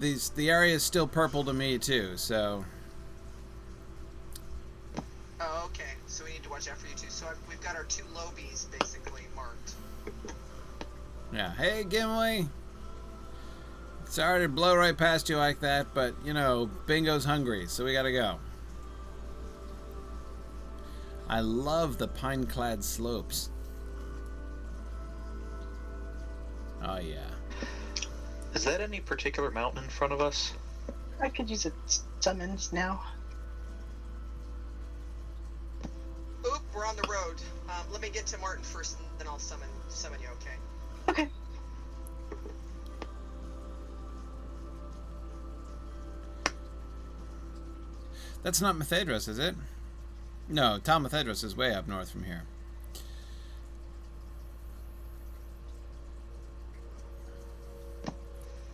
The area is still purple to me too, so Oh, okay. So we need to watch out for you too. So we've got our two lobies basically marked. yeah. Hey, Gimli. Sorry to blow right past you like that, but you know, Bingo's hungry, so we gotta go. I love the pine-clad slopes. Oh yeah. Is that any particular mountain in front of us? I could use a summons now. Oop, we're on the road. Let me get to Martin first, and then I'll summon you. Okay. Okay. That's not Mythgard, is it? No, Tom Mythgard is way up north from here.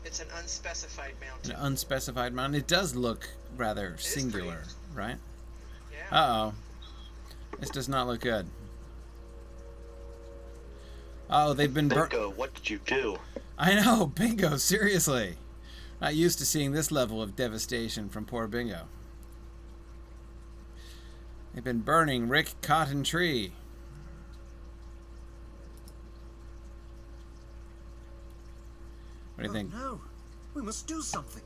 It's an unspecified mountain. An unspecified mountain. It does look rather singular, right? Yeah. Uh-oh. This does not look good. Oh, they've been Bingo, what did you do? I know, Bingo, seriously. Not used to seeing this level of devastation from poor Bingo. They've been burning Rick Cotton Tree. What do you think? No, we must do something.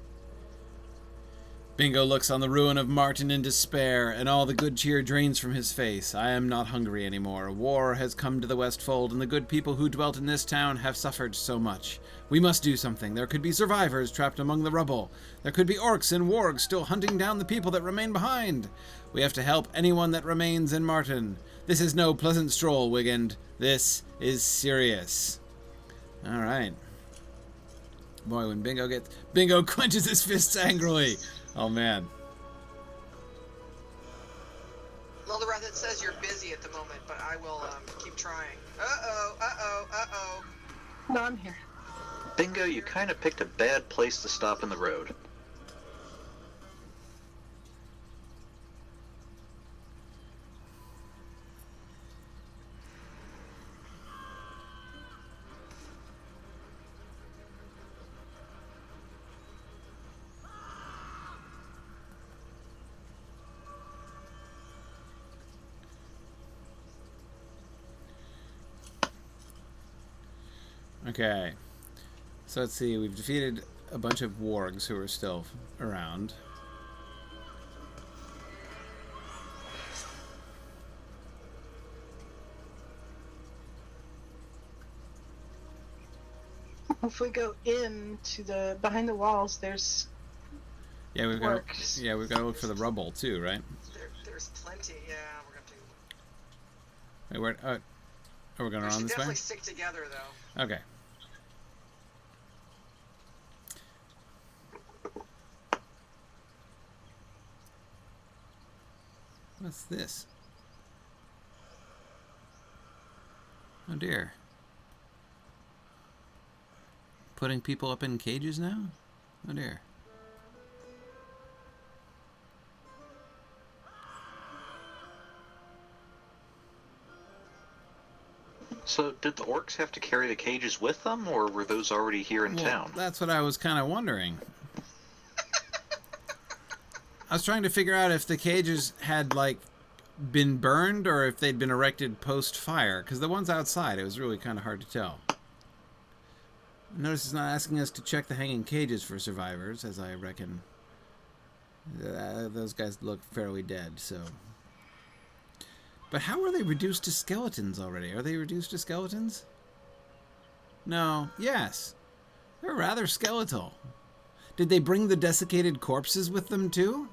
Bingo looks on the ruin of Martin in despair, and all the good cheer drains from his face. I am not hungry anymore. War has come to the Westfold, and the good people who dwelt in this town have suffered so much. We must do something. There could be survivors trapped among the rubble. There could be orcs and wargs still hunting down the people that remain behind. We have to help anyone that remains in Martin. This is no pleasant stroll, Wigand. This is serious. All right. Boy, when Bingo clenches his fists angrily. Oh, man. Lilrath, it says you're busy at the moment, but I will keep trying. Uh-oh. No, I'm here. Bingo, you kind of picked a bad place to stop in the road. Okay. So let's see. We've defeated a bunch of wargs who are still around. If we go into the behind the walls, there's Yeah, we've got to look for the rubble too, right? There's plenty. Yeah, we're going to. Wait, where? We're going around this way. Definitely stick together, though. Okay. What's this? Oh dear. Putting people up in cages now? Oh dear. So, did the orcs have to carry the cages with them, or were those already here in town? That's what I was kind of wondering. I was trying to figure out if the cages had, like, been burned or if they'd been erected post-fire, because the ones outside, it was really kind of hard to tell. Notice it's not asking us to check the hanging cages for survivors, as I reckon those guys look fairly dead, so... But how are they reduced to skeletons already? Are they reduced to skeletons? No. Yes. They're rather skeletal. Did they bring the desiccated corpses with them too?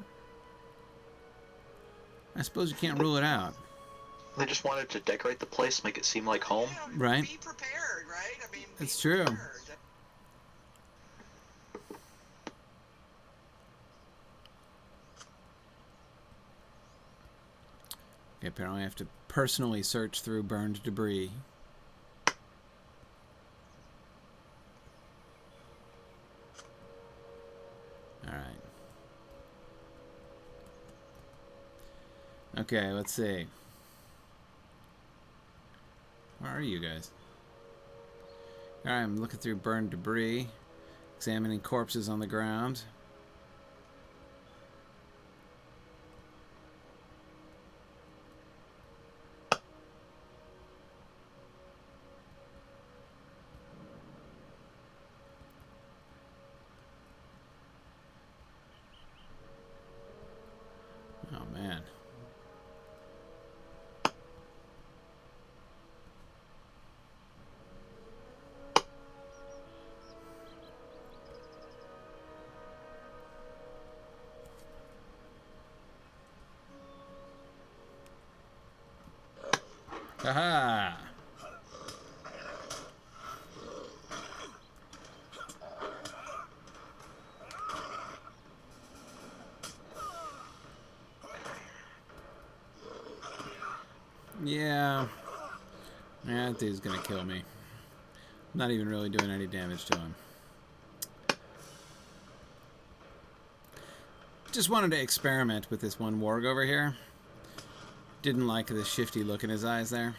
I suppose you can't rule it out. They just wanted to decorate the place, make it seem like home. Yeah, right. Be prepared, right? I mean, it's true. Prepared. Okay, apparently I have to personally search through burned debris. Alright. Okay, let's see. Where are you guys? Alright, I'm looking through burned debris. Examining corpses on the ground. Oh, man. Haha! Yeah. That dude's gonna kill me. Not even really doing any damage to him. Just wanted to experiment with this one warg over here. Didn't like the shifty look in his eyes there.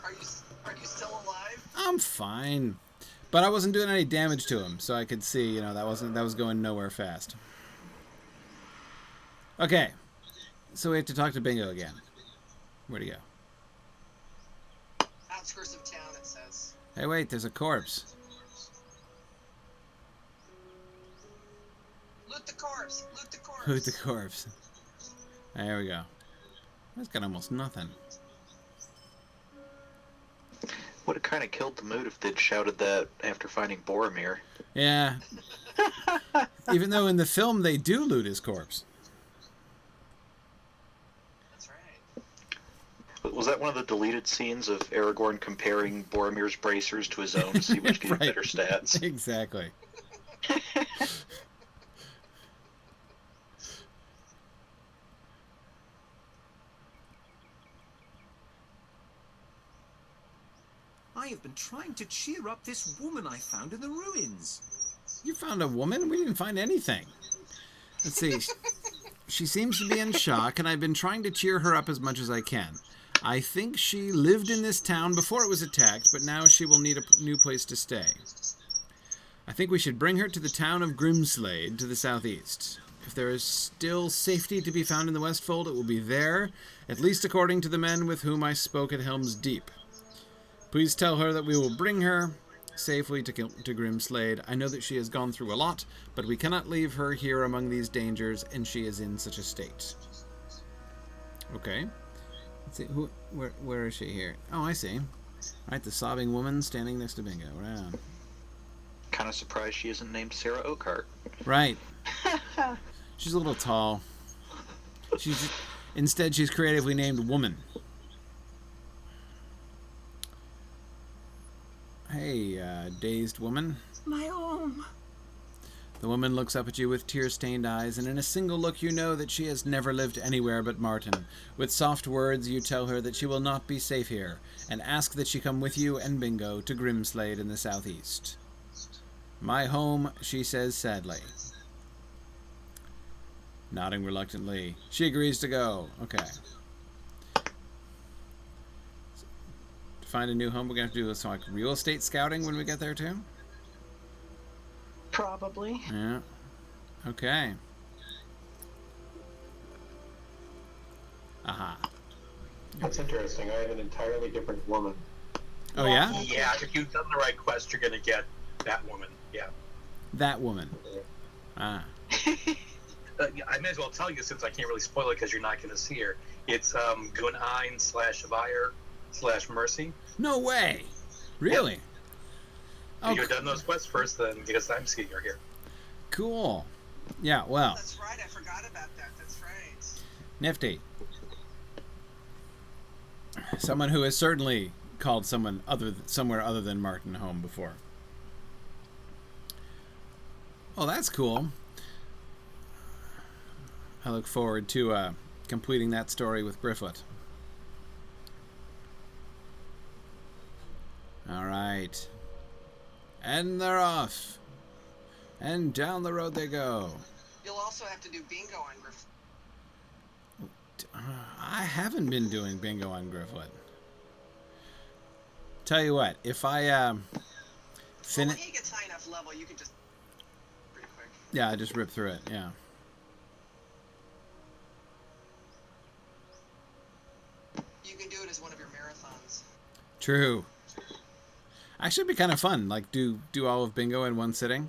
Are you still alive? I'm fine. But I wasn't doing any damage to him, so I could see, you know, that was going nowhere fast. Okay. So we have to talk to Bingo again. Where'd he go? Outskirts of town, it says. Hey, wait, there's a corpse. Loot the corpse! Loot the corpse! Who's the corpse? There we go. That's got almost nothing. Would have kind of killed the mood if they'd shouted that after finding Boromir. Yeah. Even though in the film they do loot his corpse. That's right. Was that one of the deleted scenes of Aragorn comparing Boromir's bracers to his own to see which gave Right. better stats? Exactly. I have been trying to cheer up this woman I found in the ruins. You found a woman? We didn't find anything. Let's see. She seems to be in shock, and I've been trying to cheer her up as much as I can. I think she lived in this town before it was attacked, but now she will need a new place to stay. I think we should bring her to the town of Grimslade to the southeast. If there is still safety to be found in the Westfold, it will be there, at least according to the men with whom I spoke at Helm's Deep. Please tell her that we will bring her safely to Grimslade. I know that she has gone through a lot, but we cannot leave her here among these dangers, and she is in such a state. Okay. Let's see. Where is she here? Oh, I see. Right, the sobbing woman standing next to Bingo. Wow. Kind of surprised she isn't named Sarah Oakhart. Right. She's a little tall. Instead, she's creatively named Woman. Hey, dazed woman. My home. The woman looks up at you with tear-stained eyes, and in a single look you know that she has never lived anywhere but Martin. With soft words you tell her that she will not be safe here, and ask that she come with you and Bingo to Grimslade in the southeast. My home, she says sadly. Nodding reluctantly, she agrees to go. Okay. To find a new home, we're going to have to do some like real estate scouting when we get there too? Probably. Yeah. Okay. Aha. That's interesting. I have an entirely different woman. Oh, yeah? Yeah, if you've done the right quest, you're going to get that woman. Yeah. That woman. Ah. Yeah, I may as well tell you since I can't really spoil it because you're not going to see her. It's Gunain / Mercy. No way. Really? If you've done those quests first, then yes, I'm seeing her here. Cool. Yeah, well, That's right, I forgot about that. That's right. nifty. Someone who has certainly called somewhere other than Martin home before. Oh, that's cool. I look forward to completing that story with Grifflet. All right. And they're off. And down the road they go. You'll also have to do bingo on Griff. I haven't been doing bingo on Grifflet. Tell you what, if I Well, when he gets high enough level, you can just pretty quick. Yeah, I just rip through it. Yeah. You can do it as one of your marathons. True. Actually, it'd be kind of fun. Like, do all of Bingo in one sitting.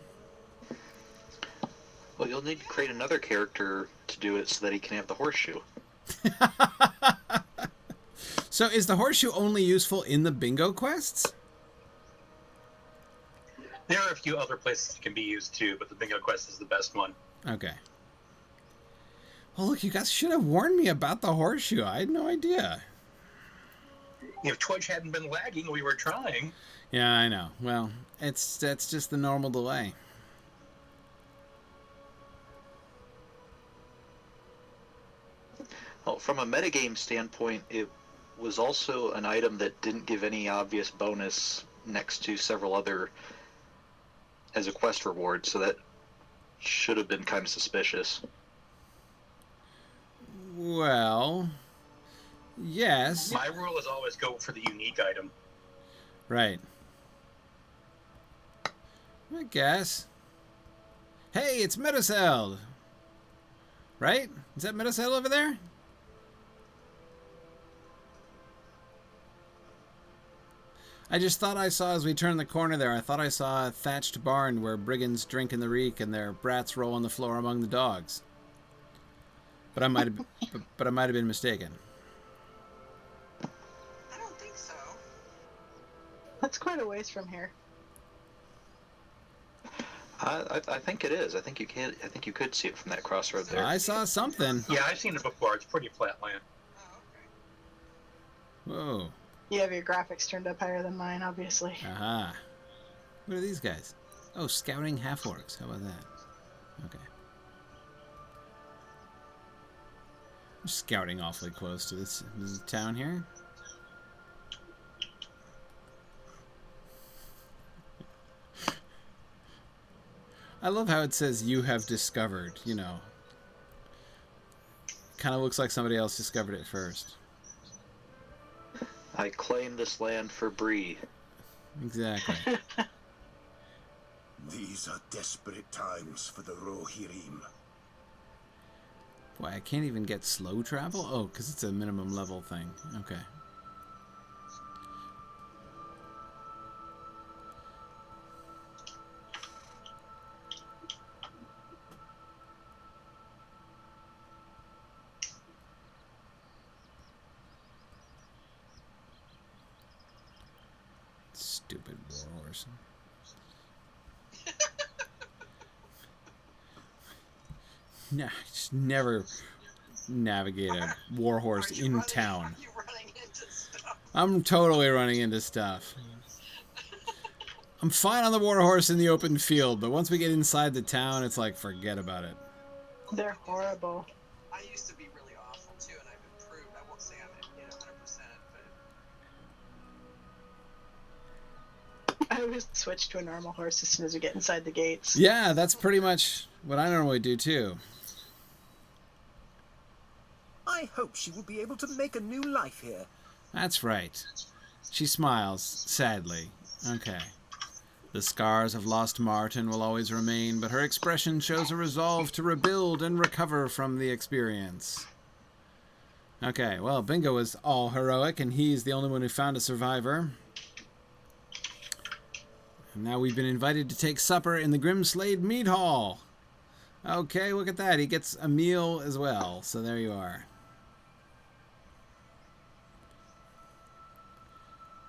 Well, you'll need to create another character to do it so that he can have the horseshoe. So, is the horseshoe only useful in the Bingo quests? There are a few other places it can be used too, but the bingo quest is the best one. Okay. Well, look, you guys should have warned me about the horseshoe. I had no idea. If Twitch hadn't been lagging, we were trying. Yeah, I know. Well, that's just the normal delay. Well, from a metagame standpoint, it was also an item that didn't give any obvious bonus next to several other as a quest reward, so that should have been kind of suspicious. Well, yes. My rule is always go for the unique item. Right. I guess. Hey, it's Metacell! Right? Is that Metacell over there? I just thought I saw, as we turned the corner there, I thought I saw a thatched barn where brigands drink in the reek and their brats roll on the floor among the dogs. But I might have been mistaken. I don't think so. That's quite a ways from here. I think it is. I think you can. I think you could see it from that crossroad there. I saw something. Yeah, I've seen it before. It's pretty flat land. Oh, okay. Whoa. You have your graphics turned up higher than mine, obviously. Aha. What are these guys? Oh, scouting half-orcs. How about that? Okay. I'm scouting awfully close to this town here. I love how it says you have discovered, you know. Kind of looks like somebody else discovered it first. I claim this land for Bree. Exactly. These are desperate times for the Rohirrim. Boy, I can't even get slow travel? Oh, because it's a minimum level thing. Okay. Stupid warhorse. Nah, just never navigate a warhorse in town. Are you running into stuff? I'm totally running into stuff. I'm fine on the warhorse in the open field, but once we get inside the town, it's like, forget about it. They're horrible. I used to be really awful too, and I've improved. I won't say I'm at 100%, but I always switch to a normal horse as soon as we get inside the gates. Yeah, that's pretty much what I normally do too. I hope she will be able to make a new life here. That's right. She smiles, sadly. Okay. The scars of lost Martin will always remain, but her expression shows a resolve to rebuild and recover from the experience. Okay, well, Bingo is all heroic, and he's the only one who found a survivor. And now we've been invited to take supper in the Grimslade Mead Hall. Okay, look at that. He gets a meal as well, so there you are.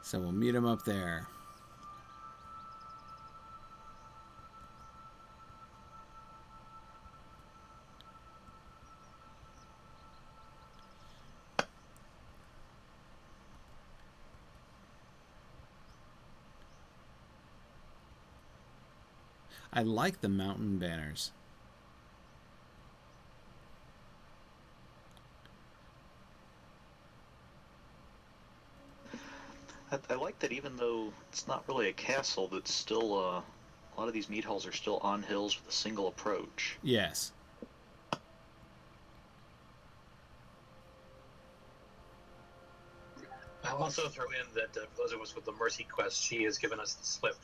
So we'll meet him up there. I like the mountain banners. I like that even though it's not really a castle, that's still a lot of these mead halls are still on hills with a single approach. Yes. I'll also throw in that for those of us with the Mercy quest, she has given us the slip.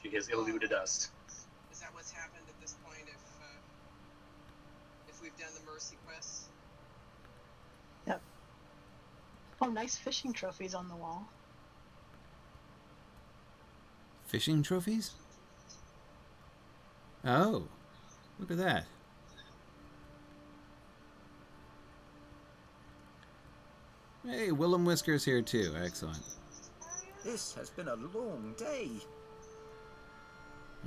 She has eluded us. Is that what's happened at this point if we've done the mercy quests? Yep. Oh, nice fishing trophies on the wall. Fishing trophies? Oh, look at that. Hey, Willem Whisker's here too. Excellent. This has been a long day.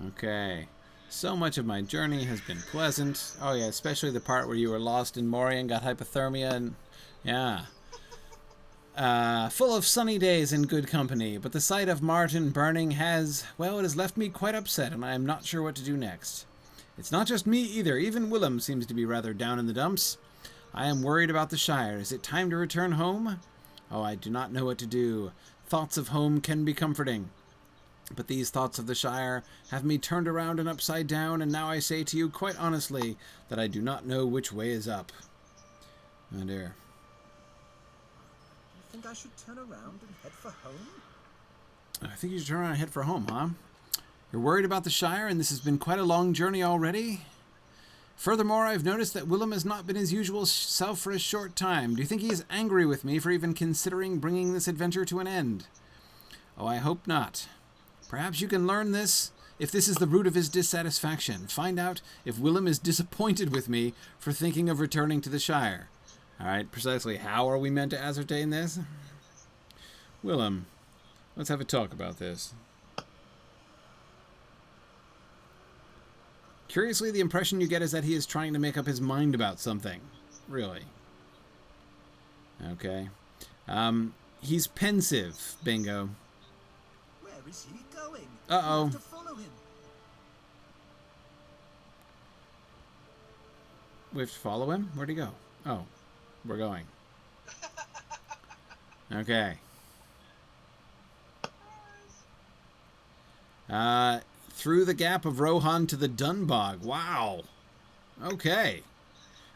Okay. So much of my journey has been pleasant. Oh yeah, especially the part where you were lost in Moria and got hypothermia and... yeah. Full of sunny days and good company, but the sight of Martin burning has, well, it has left me quite upset, and I am not sure what to do next. It's not just me either. Even Willem seems to be rather down in the dumps. I am worried about the Shire. Is it time to return home? Oh, I do not know what to do. Thoughts of home can be comforting, but these thoughts of the Shire have me turned around and upside down, and now I say to you quite honestly that I do not know which way is up. Oh dear. You think I should turn around and head for home? I think you should turn around and head for home, huh? You're worried about the Shire, and this has been quite a long journey already? Furthermore, I've noticed that Willem has not been his usual self for a short time. Do you think he is angry with me for even considering bringing this adventure to an end? Oh, I hope not. Perhaps you can learn this, if this is the root of his dissatisfaction. Find out if Willem is disappointed with me for thinking of returning to the Shire. Alright, precisely how are we meant to ascertain this? Willem, let's have a talk about this. Curiously, the impression you get is that he is trying to make up his mind about something. Really. Okay. He's pensive, Bingo. Where is he going? Uh-oh. We have to follow him. We have to follow him? Where'd he go? Oh, we're going. Okay. Through the gap of Rohan to the Dunbog. Wow. Okay.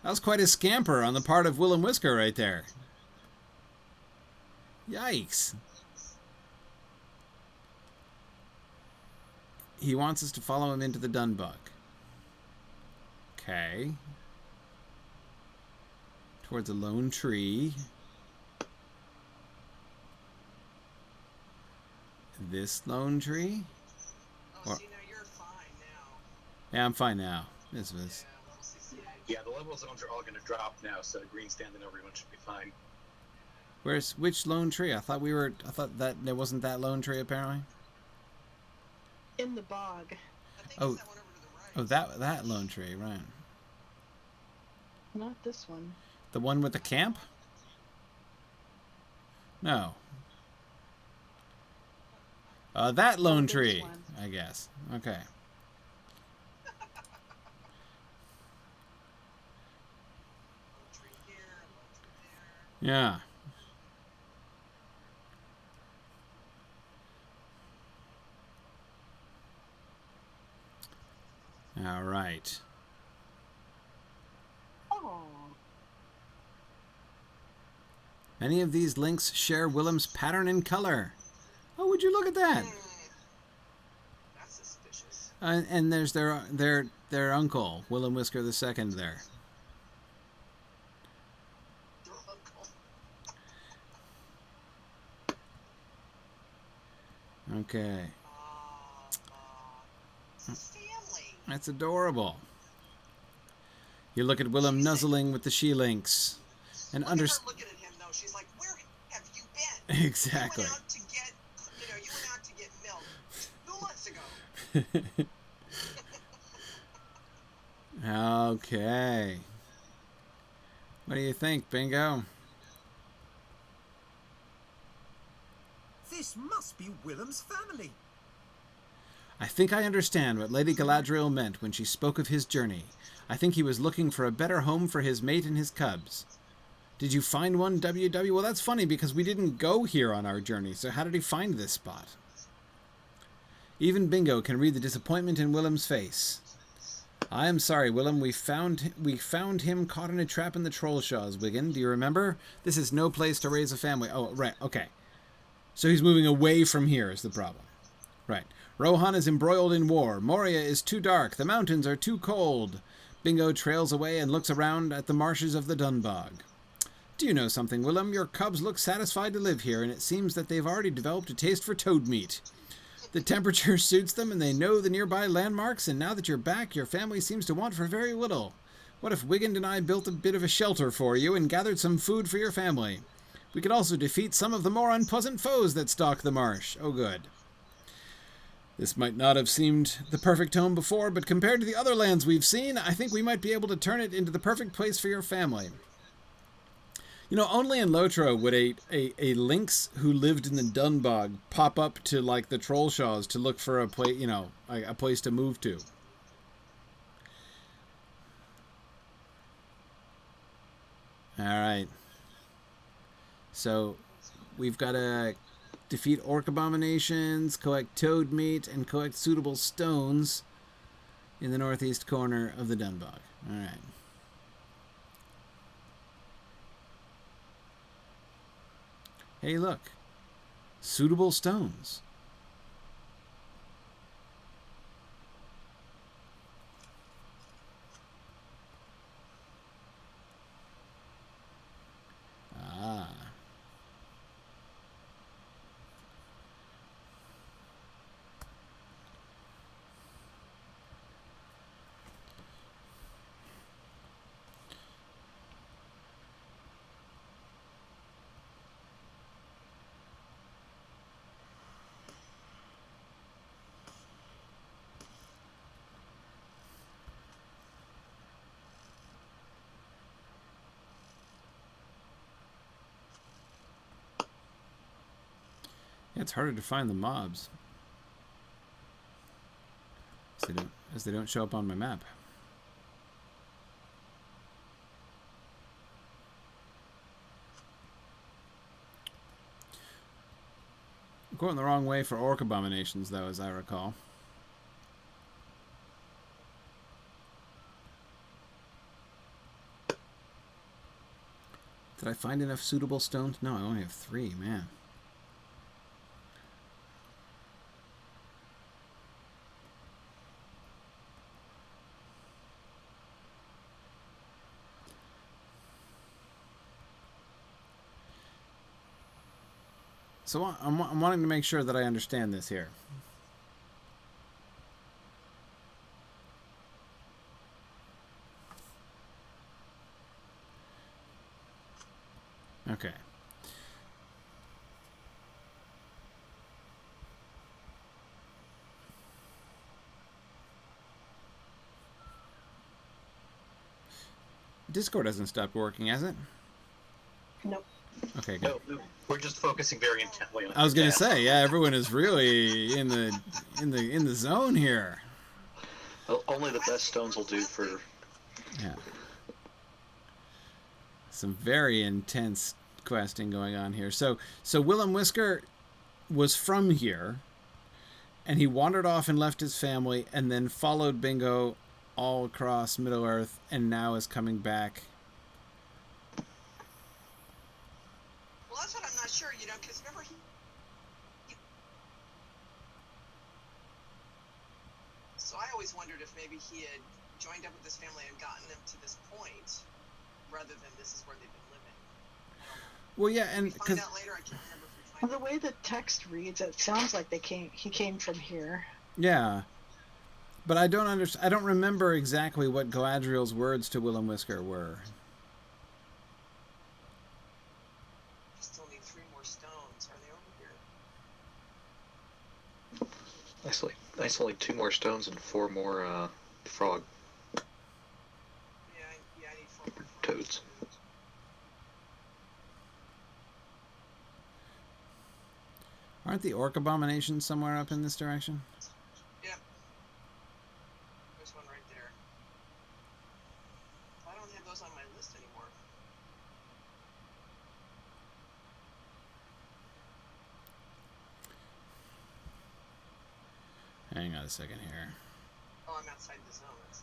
That was quite a scamper on the part of Willem Whisker right there. Yikes. He wants us to follow him into the Dunbug. Okay. Towards a lone tree. This lone tree? Oh, see, now you're fine now. Yeah, I'm fine now. This was... Yeah, level 68. Yeah, the level zones are all going to drop now, so green standing everyone should be fine. Which lone tree? I thought that there wasn't that lone tree apparently. In the bog. I think Oh. it's that one over to the right. Oh, that lone tree, right. Not this one. The one with the camp? No. That lone this tree, one. I guess. Okay. Tree here, tree there. Yeah. All right. Oh. Many of these links share Willem's pattern and color. Oh, would you look at that? That's suspicious. And there's their uncle, Willem Whisker II there. Your uncle. Okay. It's his family. That's adorable. You look at Willem nuzzling with the she-lynx. And Look at her looking at him, though. She's like, where have you been? Exactly. You went out to get, you went out to get milk 2 months ago. Okay. What do you think, Bingo? This must be Willem's family. I think I understand what Lady Galadriel meant when she spoke of his journey. I think he was looking for a better home for his mate and his cubs. Did you find one, WW? Well, that's funny because we didn't go here on our journey, so how did he find this spot? Even Bingo can read the disappointment in Willem's face. I am sorry, Willem. We found him caught in a trap in the Trollshaws, Wiggin. Do you remember? This is no place to raise a family. Oh, right. Okay. So he's moving away from here is the problem. Right. Rohan is embroiled in war. Moria is too dark. The mountains are too cold. Bingo trails away and looks around at the marshes of the Dunbog. Do you know something, Willem? Your cubs look satisfied to live here, and it seems that they've already developed a taste for toad meat. The temperature suits them, and they know the nearby landmarks, and now that you're back, your family seems to want for very little. What if Wiggend and I built a bit of a shelter for you and gathered some food for your family? We could also defeat some of the more unpleasant foes that stalk the marsh. Oh, good. This might not have seemed the perfect home before, but compared to the other lands we've seen, I think we might be able to turn it into the perfect place for your family. You know, only in Lotro would a lynx who lived in the Dunbog pop up to, like, the Trollshaws to look for a place, you know, a place to move to. All right. So, we've got to defeat orc abominations, collect toad meat, and collect suitable stones in the northeast corner of the Dunbog. All right. Hey, look. Suitable stones. Ah. Yeah, it's harder to find the mobs. As they don't show up on my map. I'm going the wrong way for orc abominations, though, as I recall. Did I find enough suitable stones? No, I only have 3, man. So I'm wanting to make sure that I understand this here. Okay. Discord hasn't stopped working, has it? Nope. Okay, good. No, we're just focusing very intently on. I was gonna say, yeah, everyone is really in the zone here. Well, only the best stones will do for. Yeah. Some very intense questing going on here. So Willem Whisker was from here, and he wandered off and left his family, and then followed Bingo all across Middle-earth, and now is coming back. Well, that's what I'm not sure, you know, because remember So I always wondered if maybe he had joined up with his family and gotten them to this point, rather than this is where they've been living. I don't know. Well, yeah, and We find out later. I can't remember if we Well, find the out. way the text reads, it sounds like he came from here. yeah, but I don't understand. I don't remember exactly what Galadriel's words to Willem Whisker were. I still need 3 more stones. Are they over here? Nicely 2 more stones and 4 more frog Yeah, I need 4 more toads. Aren't the orc abominations somewhere up in this direction? Yep. There's one right there. I don't have those on my list anymore. Hang on a second here. Oh, I'm outside the zone. That's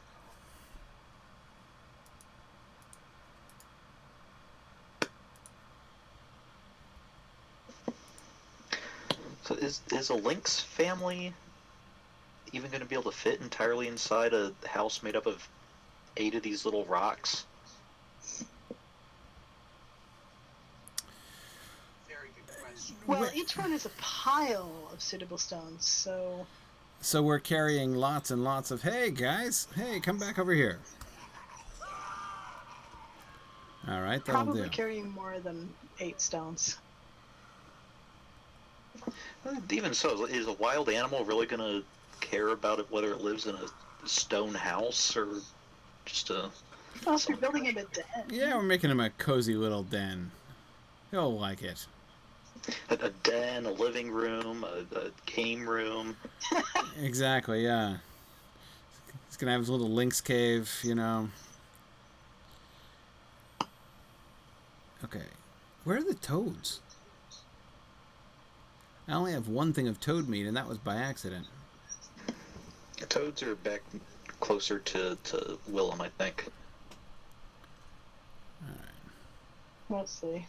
So is a lynx family even going to be able to fit entirely inside a house made up of 8 of these little rocks? Very good question. Well, each one is a pile of suitable stones, so... So we're carrying lots and lots of... Hey, guys! Hey, come back over here. All right, that'll Probably do. carrying more than 8 stones. Even so, is a wild animal really going to care about it, whether it lives in a stone house or just a... Well, if you're building him a den. Yeah, we're making him a cozy little den. He'll like it. A den, a living room, a game room. Exactly, yeah. He's gonna have his little lynx cave, you know. Okay. Where are the toads? I only have one thing of toad meat, and that was by accident. Toads are back closer to Willem, I think. Let's see.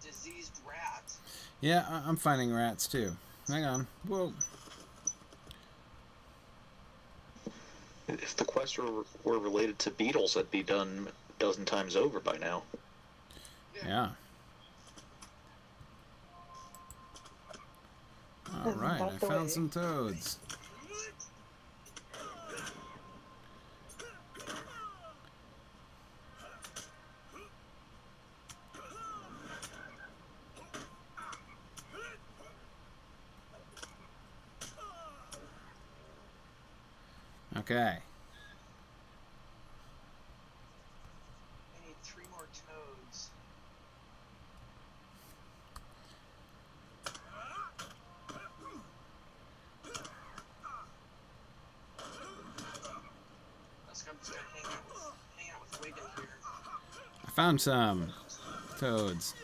Diseased rat. Yeah, I'm finding rats too. Hang on. Whoa. If the quests were related to beetles, that'd be done a dozen times over by now. Yeah. All Isn't right, that I the found way? some toads. Okay. I need 3 more toads. I'm just gonna hang out with Wigan here. I found some toads.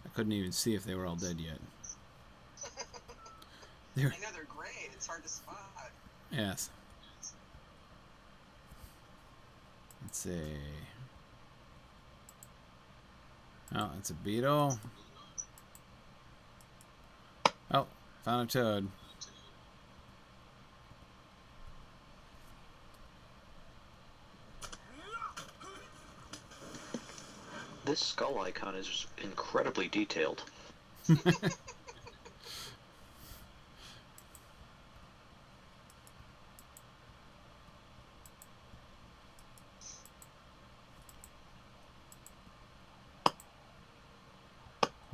I couldn't even see if they were all dead yet. I know they're great. It's hard to spot. Yes. Let's see. Oh, it's a beetle. Oh, found a toad. This skull icon is incredibly detailed.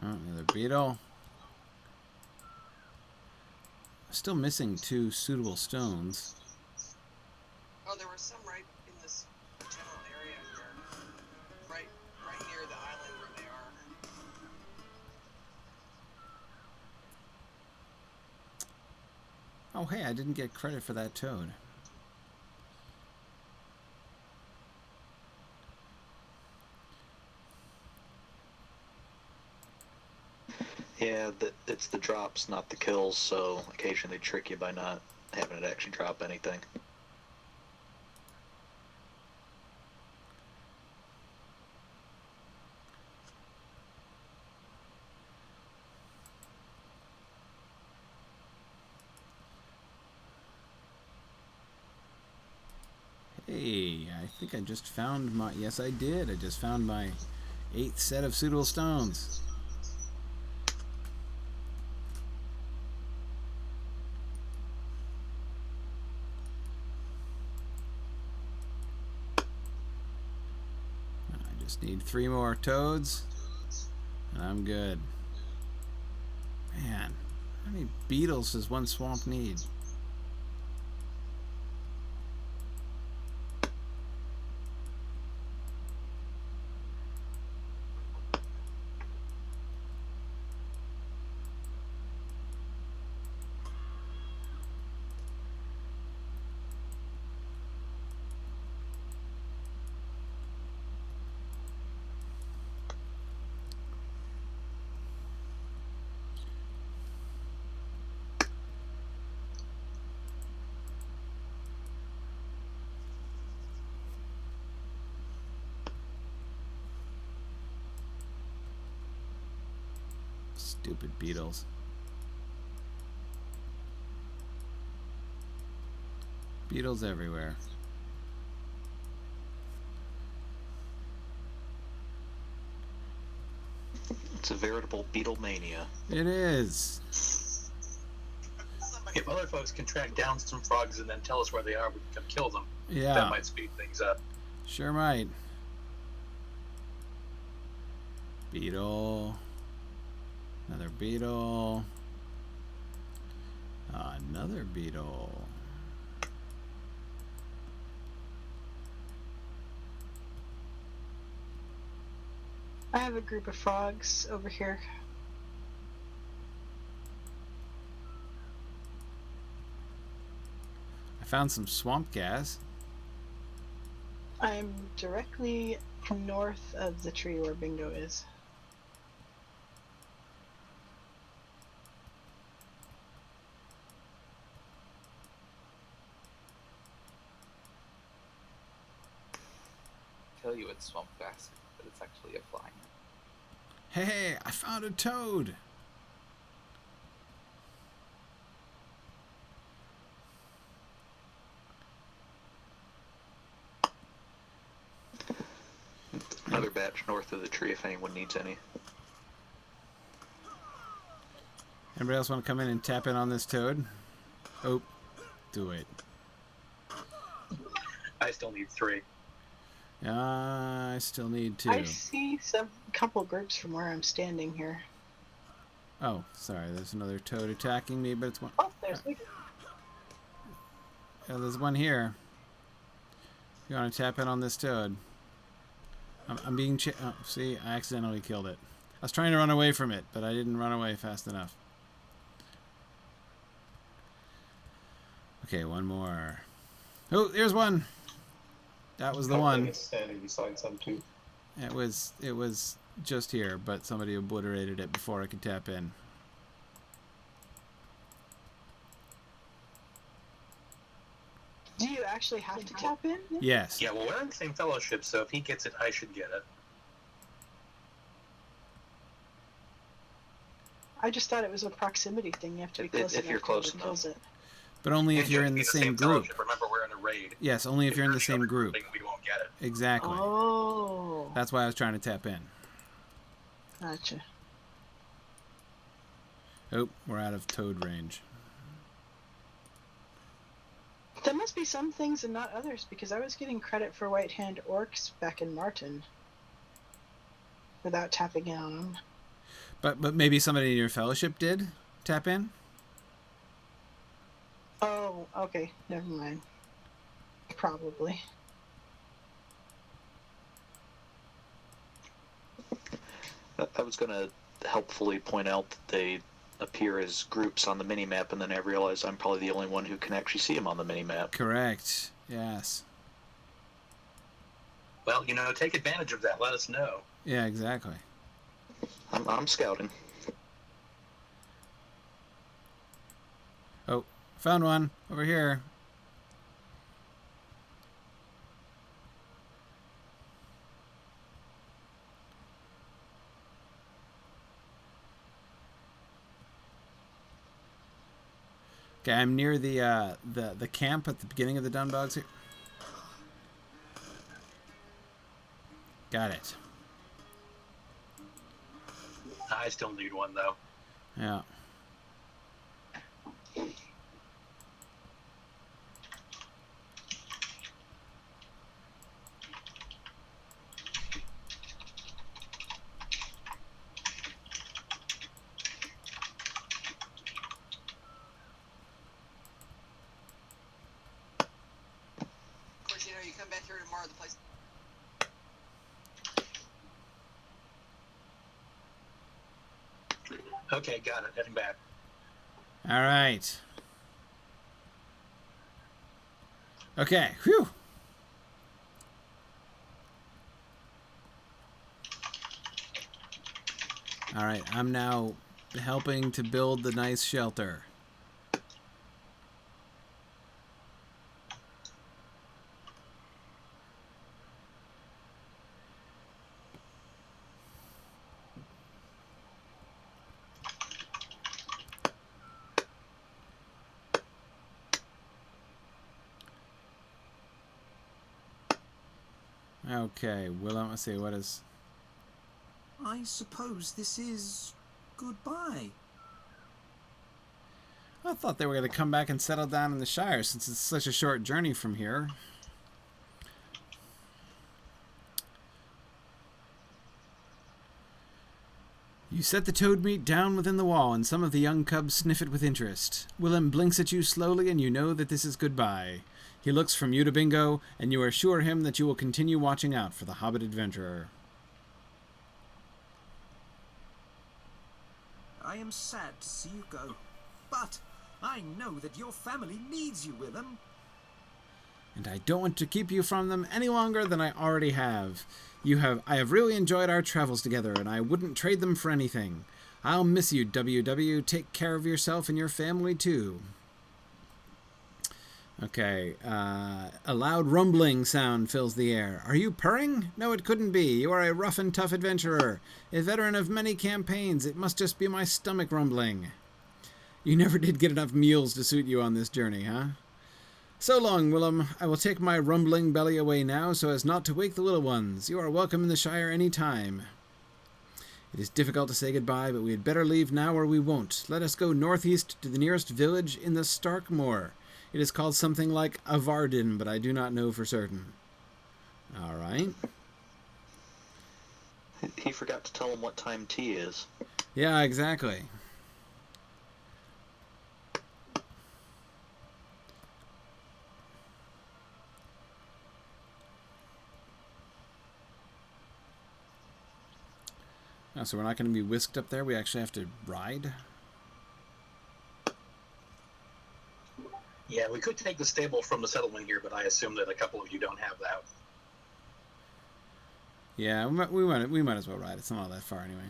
Oh, another beetle. Still missing 2 suitable stones. Oh, there were some right in this general area here. Right near the island where they are. Oh, hey, I didn't get credit for that toad. Yeah, it's the drops, not the kills, so occasionally they trick you by not having it actually drop anything. Hey, I think I just found my... Yes, I did. I just found my 8th set of suitable stones. I just need 3 more toads, and I'm good. Man, how many beetles does one swamp need? Stupid beetles. Beetles everywhere. It's a veritable beetle mania. It is. If other folks can track down some frogs and then tell us where they are, we can come kill them. Yeah. That might speed things up. Sure might. Beetle. Another beetle. Another beetle. I have a group of frogs over here. I found some swamp gas. I'm directly north of the tree where Bingo is. Tell you it's swamp gas, but it's actually a fly. Hey, I found a toad. Another batch north of the tree if anyone needs any. Anybody else want to come in and tap in on this toad? Oh, do it. I still need 3. I still need 2. I see some couple groups from where I'm standing here. Oh, sorry. There's another toad attacking me, but it's one. Oh, there's me. Yeah, there's one here. You want to tap in on this toad? I'm being oh, see, I accidentally killed it. I was trying to run away from it, but I didn't run away fast enough. Okay, one more. Oh, there's one. That was the one. It's standing beside some too. It was just here, but somebody obliterated it before I could tap in. Do you actually have to tap in? Yes. Yeah, well, we're in the same fellowship, so if he gets it, I should get it. I just thought it was a proximity thing. You have to be close If enough you're to close whoever kills enough. it. But only if And you're you in have the to be same group. fellowship. Remember, we're in a raid. Yes, only if you're in the same group. We won't get it. Exactly. Oh. That's why I was trying to tap in. Gotcha. Oh, we're out of toad range. There must be some things and not others, because I was getting credit for White Hand Orcs back in Martin without tapping in on them. But maybe somebody in your fellowship did tap in? Oh, okay. Never mind. Probably. I was going to helpfully point out that they appear as groups on the minimap, and then I realized I'm probably the only one who can actually see them on the minimap. Correct. Yes. Well, take advantage of that. Let us know. Yeah, exactly. I'm scouting. Oh, found one over here. Okay, I'm near the camp at the beginning of the Dundogs here. Got it. I still need one, though. Yeah. Of course, you come back here tomorrow, the place. Okay, got it. Heading back. All right. Okay. Whew. All right. I'm now helping to build the nice shelter. Okay, Willem, let's see, what is... I suppose this is goodbye. I thought they were going to come back and settle down in the Shire since it's such a short journey from here. You set the toad meat down within the wall, and some of the young cubs sniff it with interest. Willem blinks at you slowly, and you know that this is goodbye. He looks from you to Bingo, and you assure him that you will continue watching out for the Hobbit adventurer. I am sad to see you go, but I know that your family needs you, Willem. And I don't want to keep you from them any longer than I already have. I have really enjoyed our travels together, and I wouldn't trade them for anything. I'll miss you, WW. Take care of yourself and your family, too. Okay, a loud rumbling sound fills the air. Are you purring? No, it couldn't be. You are a rough and tough adventurer, a veteran of many campaigns. It must just be my stomach rumbling. You never did get enough meals to suit you on this journey, huh? So long, Willem. I will take my rumbling belly away now so as not to wake the little ones. You are welcome in the Shire any time. It is difficult to say goodbye, but we had better leave now or we won't. Let us go northeast to the nearest village in the Starkmoor. It is called something like Avardin, but I do not know for certain. All right. He forgot to tell him what time tea is. Yeah, exactly. Oh, so we're not going to be whisked up there? We actually have to ride? Yeah, we could take the stable from the settlement here, but I assume that a couple of you don't have that. Yeah, we might as well ride. It's not all that far anyway.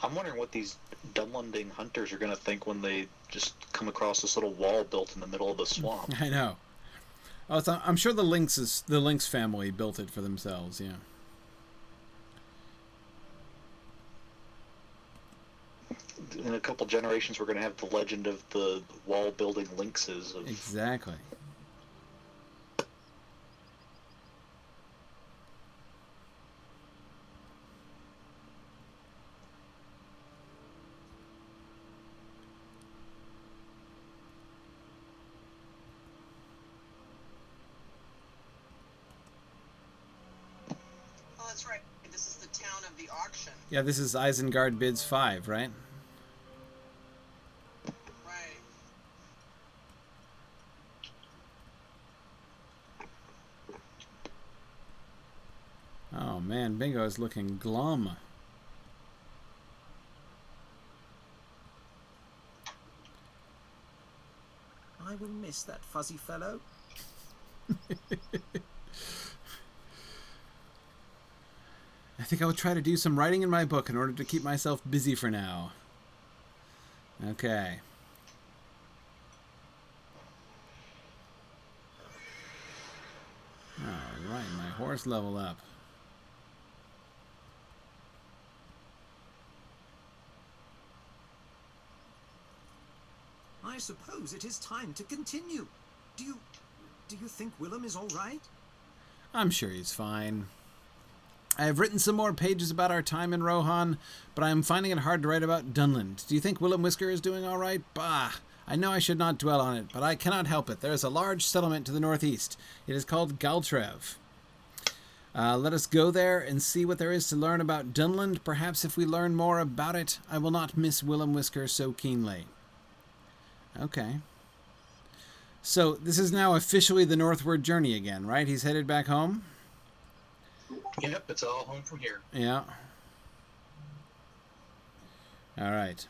I'm wondering what these Dunlending hunters are going to think when they just come across this little wall built in the middle of the swamp. I know. Oh, I'm sure the Lynx family built it for themselves. Yeah. In a couple generations, we're going to have the legend of the wall-building lynxes. Exactly. Oh, that's right. This is the town of the auction. Yeah, this is Isengard bids 5, right? Right. Oh man, Bingo is looking glum. I will miss that fuzzy fellow. I think I will try to do some writing in my book in order to keep myself busy for now. Okay. Alright, my horse level up. I suppose it is time to continue. Do you think Willem is all right? I'm sure he's fine. I have written some more pages about our time in Rohan, but I am finding it hard to write about Dunland. Do you think Willem Whisker is doing all right? Bah! I know I should not dwell on it, but I cannot help it. There is a large settlement to the northeast. It is called Galtrev. Let us go there and see what there is to learn about Dunland. Perhaps if we learn more about it, I will not miss Willem Whisker so keenly. Okay. So this is now officially the northward journey again, right? He's headed back home? Yep, it's all home from here. Yeah. All right.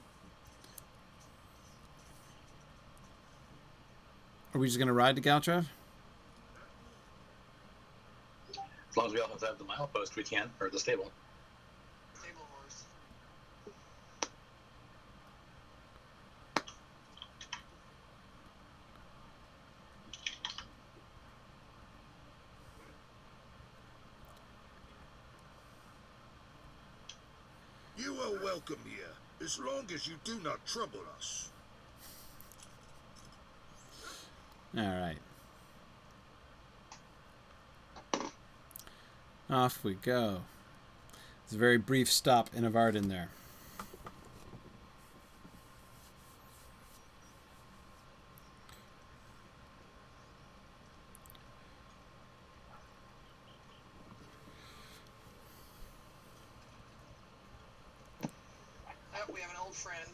Are we just going to ride to Galtrev? As long as we also have the milepost, we can, or the stable. Stable horse. You are welcome here, as long as you do not trouble us. All right. Off we go. It's a very brief stop in Avarden there. Oh, we have an old friend.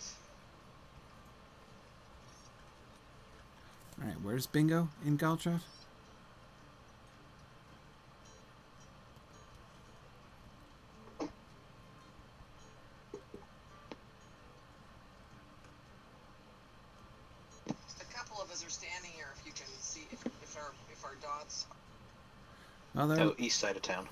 All right, where's Bingo in Galtref? A couple of us are standing here. If you can see, if our dots. Oh, there. Oh, east side of town.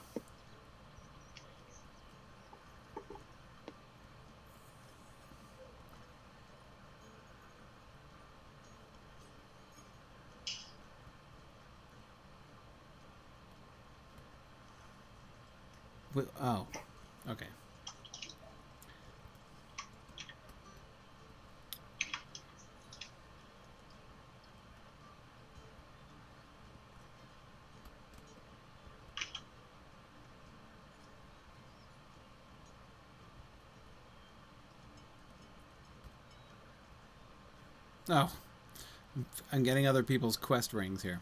Oh, okay. Oh, I'm getting other people's quest rings here.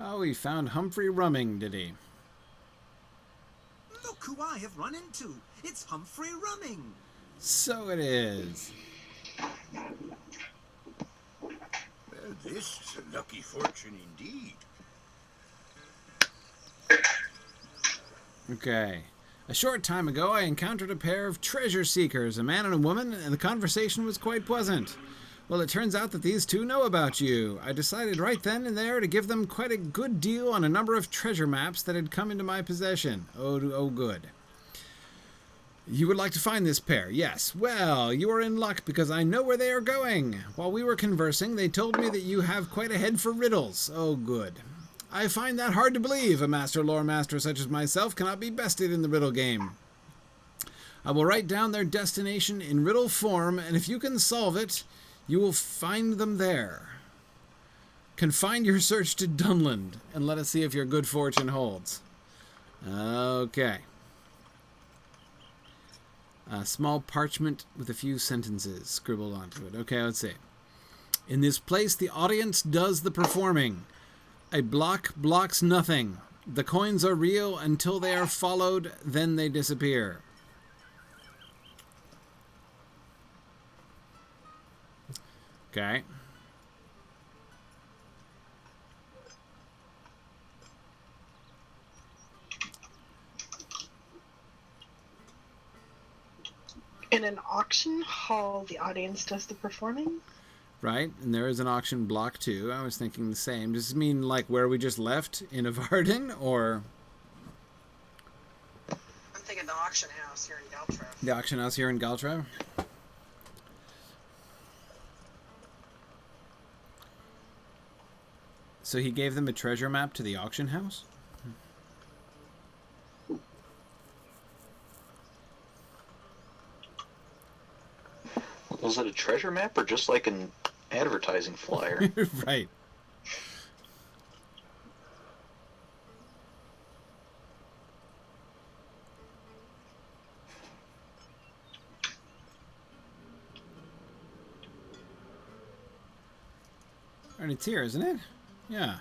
Oh, he found Humphrey Rumming, did he? Look who I have run into. It's Humphrey Rumming. So it is. Well, this is a lucky fortune indeed. Okay. A short time ago, I encountered a pair of treasure seekers, a man and a woman, and the conversation was quite pleasant. Well, it turns out that these two know about you. I decided right then and there to give them quite a good deal on a number of treasure maps that had come into my possession. Oh, good. You would like to find this pair? Yes. Well, you are in luck because I know where they are going. While we were conversing, they told me that you have quite a head for riddles. Oh, good. I find that hard to believe. A master lore master such as myself cannot be bested in the riddle game. I will write down their destination in riddle form, and if you can solve it, you will find them there. Confine your search to Dunland, and let us see if your good fortune holds. Okay. A small parchment with a few sentences scribbled onto it. Okay, let's see. In this place, the audience does the performing. A block blocks nothing. The coins are real until they are followed, then they disappear. Okay. In an auction hall, the audience does the performing? Right, and there is an auction block too. I was thinking the same. Does this mean like where we just left in Avarden, or I'm thinking the auction house here in Galtref. the auction house here in Galtref? So he gave them a treasure map to the auction house? Was it a treasure map or just like an advertising flyer? Right. And it's here, isn't it? Yeah.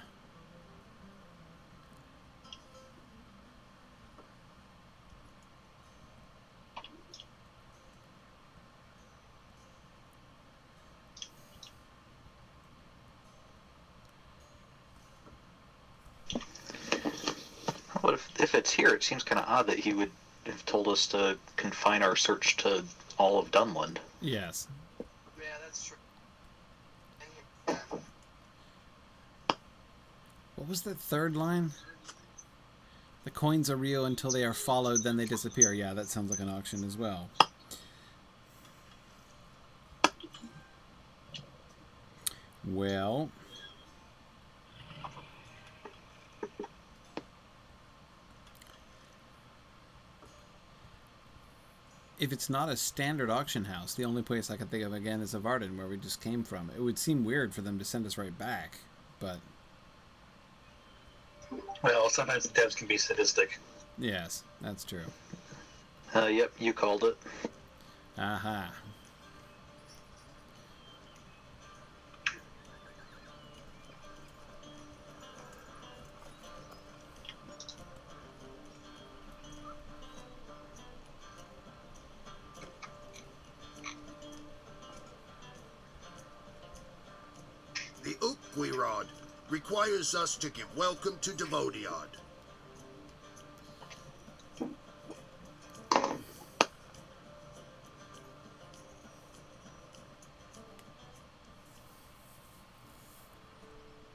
But if it's here, it seems kind of odd that he would have told us to confine our search to all of Dunland. Yes. Yeah, that's true. What was that third line? The coins are real until they are followed, then they disappear. Yeah, that sounds like an auction as well. Well, if it's not a standard auction house, the only place I can think of again is Avardin, where we just came from. It would seem weird for them to send us right back, but... Well, sometimes the devs can be sadistic. Yes, that's true. Yep, you called it. Aha. The Ukwirod requires us to give welcome to Devodiad.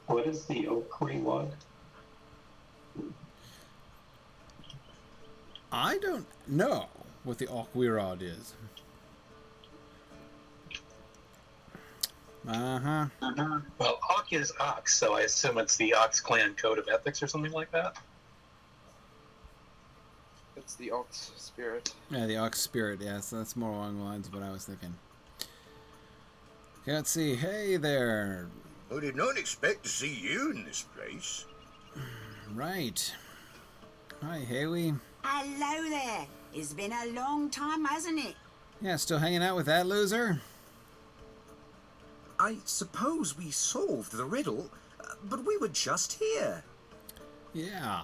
What is the Okwirod? I don't know what the Okwirod is. Uh-huh. Well, Ock is Ox, so I assume it's the Ox Clan Code of Ethics or something like that. It's the Ox Spirit. Yeah, the Ox Spirit, yes. That's more along the lines of what I was thinking. Okay, let's see. Hey there. I did not expect to see you in this place. Right. Hi, Haley. Hello there. It's been a long time, hasn't it? Yeah, still hanging out with that loser? I suppose we solved the riddle, but we were just here. Yeah.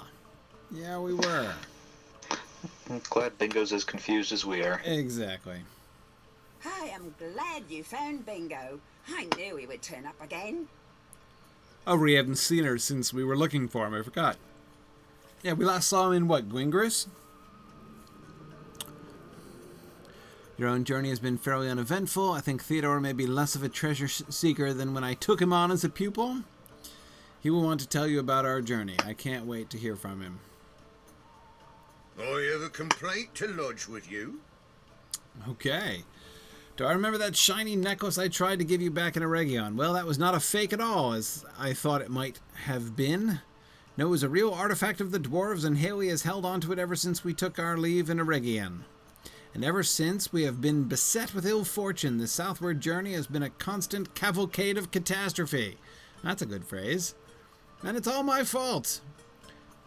Yeah, we were. I'm glad Bingo's as confused as we are. Exactly. I am glad you found Bingo. I knew he would turn up again. Oh, we haven't seen her since we were looking for him. I forgot. Yeah, we last saw him in, what, Gwingris? Your own journey has been fairly uneventful. I think Theodore may be less of a treasure seeker than when I took him on as a pupil. He will want to tell you about our journey. I can't wait to hear from him. I have a complaint to lodge with you. Okay. Do I remember that shiny necklace I tried to give you back in Eregion? Well, that was not a fake at all, as I thought it might have been. No, it was a real artifact of the dwarves, and Haley has held onto it ever since we took our leave in Eregion. And ever since, we have been beset with ill fortune. The southward journey has been a constant cavalcade of catastrophe. That's a good phrase. And it's all my fault.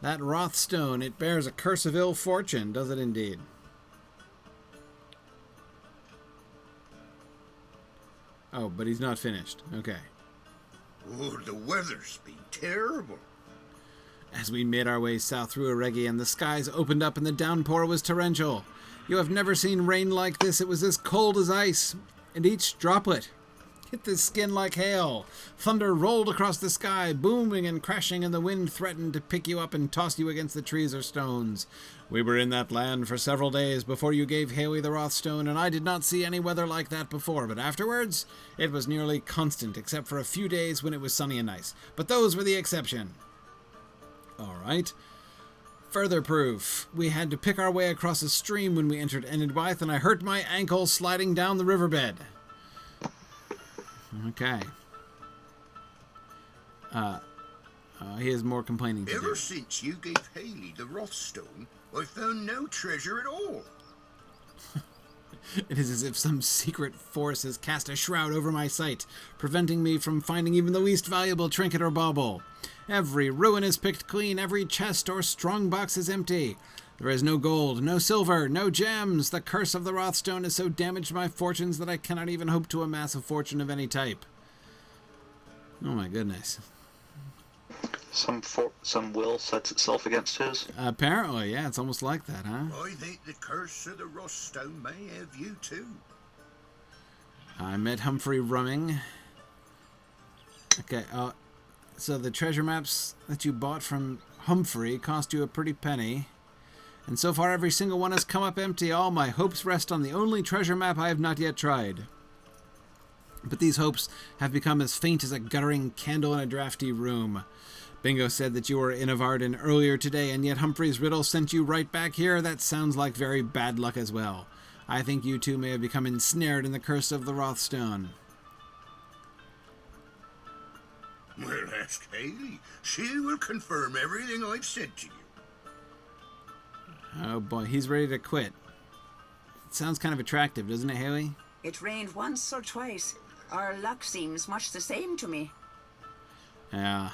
That Rothstone, it bears a curse of ill fortune, does it indeed? Oh, but he's not finished. Okay. Oh, the weather's been terrible. As we made our way south through Eregion, the skies opened up and the downpour was torrential. You have never seen rain like this. It was as cold as ice, and each droplet hit the skin like hail. Thunder rolled across the sky, booming and crashing, and the wind threatened to pick you up and toss you against the trees or stones. We were in that land for several days before you gave Haley the Rothstone, and I did not see any weather like that before, but afterwards, it was nearly constant, except for a few days when it was sunny and nice. But those were the exception. All right. Further proof. We had to pick our way across a stream when we entered Enidwaith, and I hurt my ankle sliding down the riverbed. Okay. He has more complaining to do. Ever since you gave Haley the Rothstone, I found no treasure at all. It is as if some secret force has cast a shroud over my sight, preventing me from finding even the least valuable trinket or bauble. Every ruin is picked clean, every chest or strong box is empty. There is no gold, no silver, no gems. The curse of the Rothstone has so damaged my fortunes that I cannot even hope to amass a fortune of any type. Oh my goodness. Some will sets itself against his? Apparently, yeah, it's almost like that, huh? I think the curse of the Rothstone may have you too. I met Humphrey Rumming. Okay, so the treasure maps that you bought from Humphrey cost you a pretty penny. And so far every single one has come up empty. All my hopes rest on the only treasure map I have not yet tried. But these hopes have become as faint as a guttering candle in a drafty room. Bingo said that you were in Avarden earlier today, and yet Humphrey's riddle sent you right back here. That sounds like very bad luck as well. I think you two may have become ensnared in the curse of the Rothstone. Well, ask Haley. She will confirm everything I've said to you. Oh boy, he's ready to quit. It sounds kind of attractive, doesn't it, Haley? It rained once or twice. Our luck seems much the same to me. Yeah.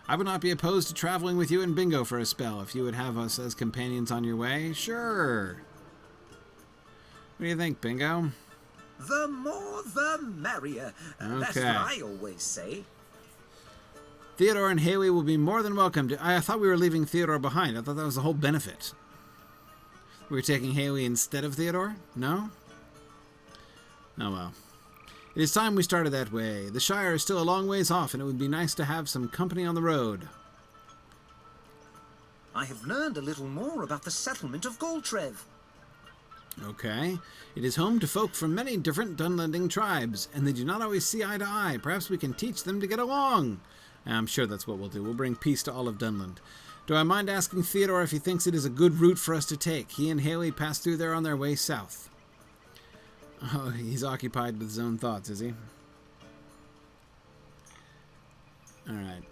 I would not be opposed to traveling with you and Bingo for a spell if you would have us as companions on your way. Sure. What do you think, Bingo? The more the merrier. That's what I always say. Theodore and Haley will be more than welcome to... I thought we were leaving Theodore behind. I thought that was the whole benefit. We were taking Haley instead of Theodore? No? Oh well. It is time we started that way. The Shire is still a long ways off, and it would be nice to have some company on the road. I have learned a little more about the settlement of Goltrev. Okay. It is home to folk from many different Dunlending tribes, and they do not always see eye to eye. Perhaps we can teach them to get along. I'm sure that's what we'll do. We'll bring peace to all of Dunland. Do I mind asking Theodore if he thinks it is a good route for us to take? He and Haley passed through there on their way south. Oh, he's occupied with his own thoughts, is he? All right.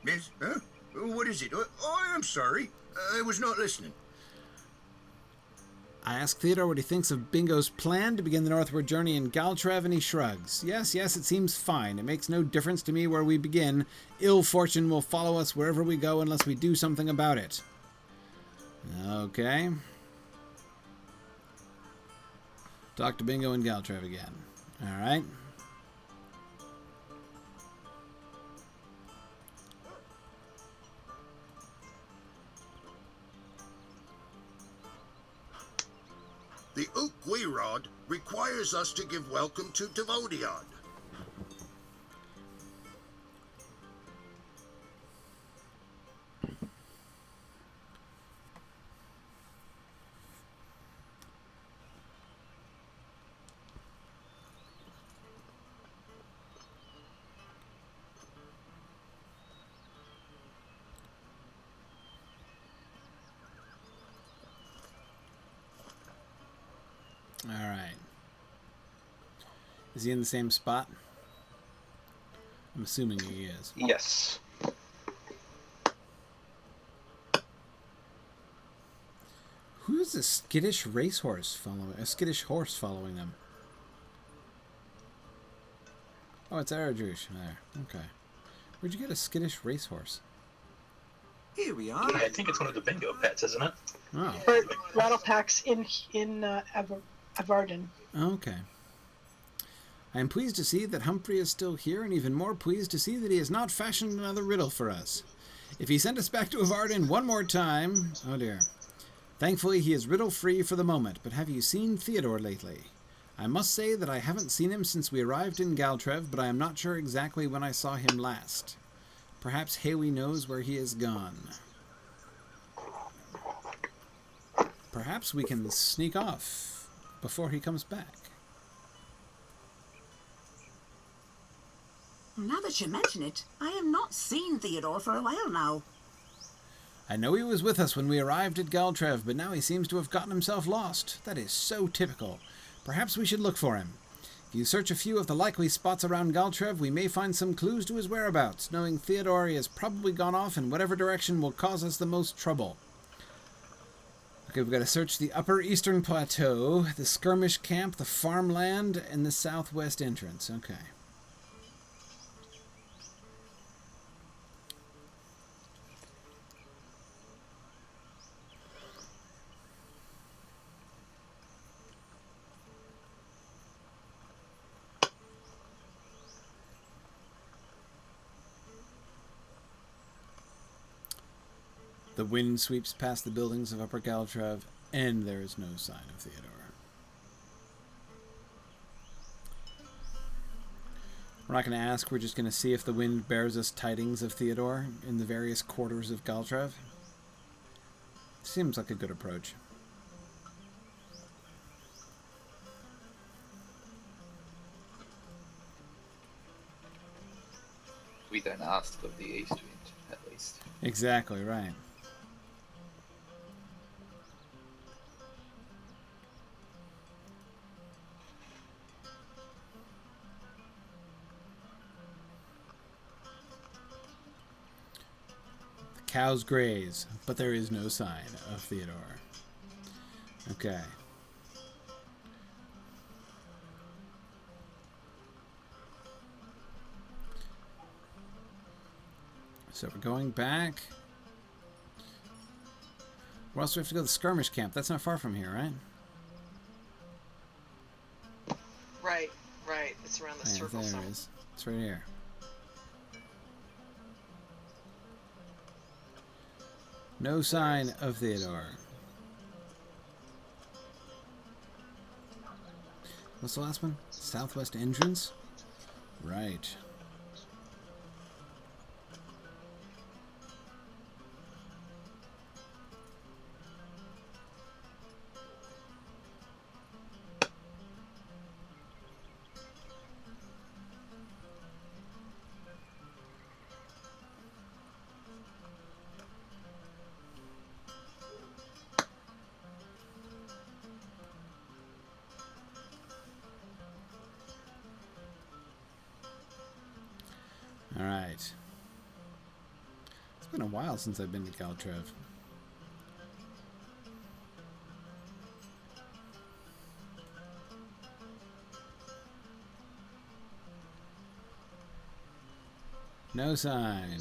Yes? Huh? What is it? Oh, I'm sorry. I was not listening. I ask Theodore what he thinks of Bingo's plan to begin the northward journey in Galtrev, and he shrugs. Yes, it seems fine. It makes no difference to me where we begin. Ill fortune will follow us wherever we go unless we do something about it. Okay. Talk to Bingo and Galtrev again. All right. The Ukwirod requires us to give welcome to Devodion. All right. Is he in the same spot? I'm assuming he is. Yes. Who's a skittish racehorse following? A skittish horse following them? Oh, it's Aradrush there. Okay. Where'd you get a skittish racehorse? Here we are. Yeah, I think it's one of the bingo pets, isn't it? Oh. Or rattle packs in Avarden. Okay. I am pleased to see that Humphrey is still here, and even more pleased to see that he has not fashioned another riddle for us. If he sent us back to Avarden one more time... Oh dear. Thankfully, he is riddle-free for the moment, but have you seen Theodore lately? I must say that I haven't seen him since we arrived in Galtrev, but I am not sure exactly when I saw him last. Perhaps Haley knows where he is gone. Perhaps we can sneak off before he comes back. Now that you mention it, I have not seen Theodore for a while now. I know he was with us when we arrived at Galtrev, but now he seems to have gotten himself lost. That is so typical. Perhaps we should look for him. If you search a few of the likely spots around Galtrev, we may find some clues to his whereabouts. Knowing Theodore, he has probably gone off in whatever direction will cause us the most trouble. Okay, we've got to search the upper eastern plateau, the skirmish camp, the farmland, and the southwest entrance. Okay. The wind sweeps past the buildings of Upper Galtrev, and there is no sign of Theodore. We're not going to ask, we're just going to see if the wind bears us tidings of Theodore in the various quarters of Galtrev. Seems like a good approach. We then asked of the East Wind. least. Exactly, right. The cows graze, but there is no sign of Theodore. Okay. So we're going back. Where else do we have to go? The skirmish camp. That's not far from here, right? Right, right. It's around the Yeah, circle there somewhere. it is. It's right here. No sign of Theodore. What's the last one? Southwest entrance? Right. Alright. It's been a while since I've been to Caltrev. No sign.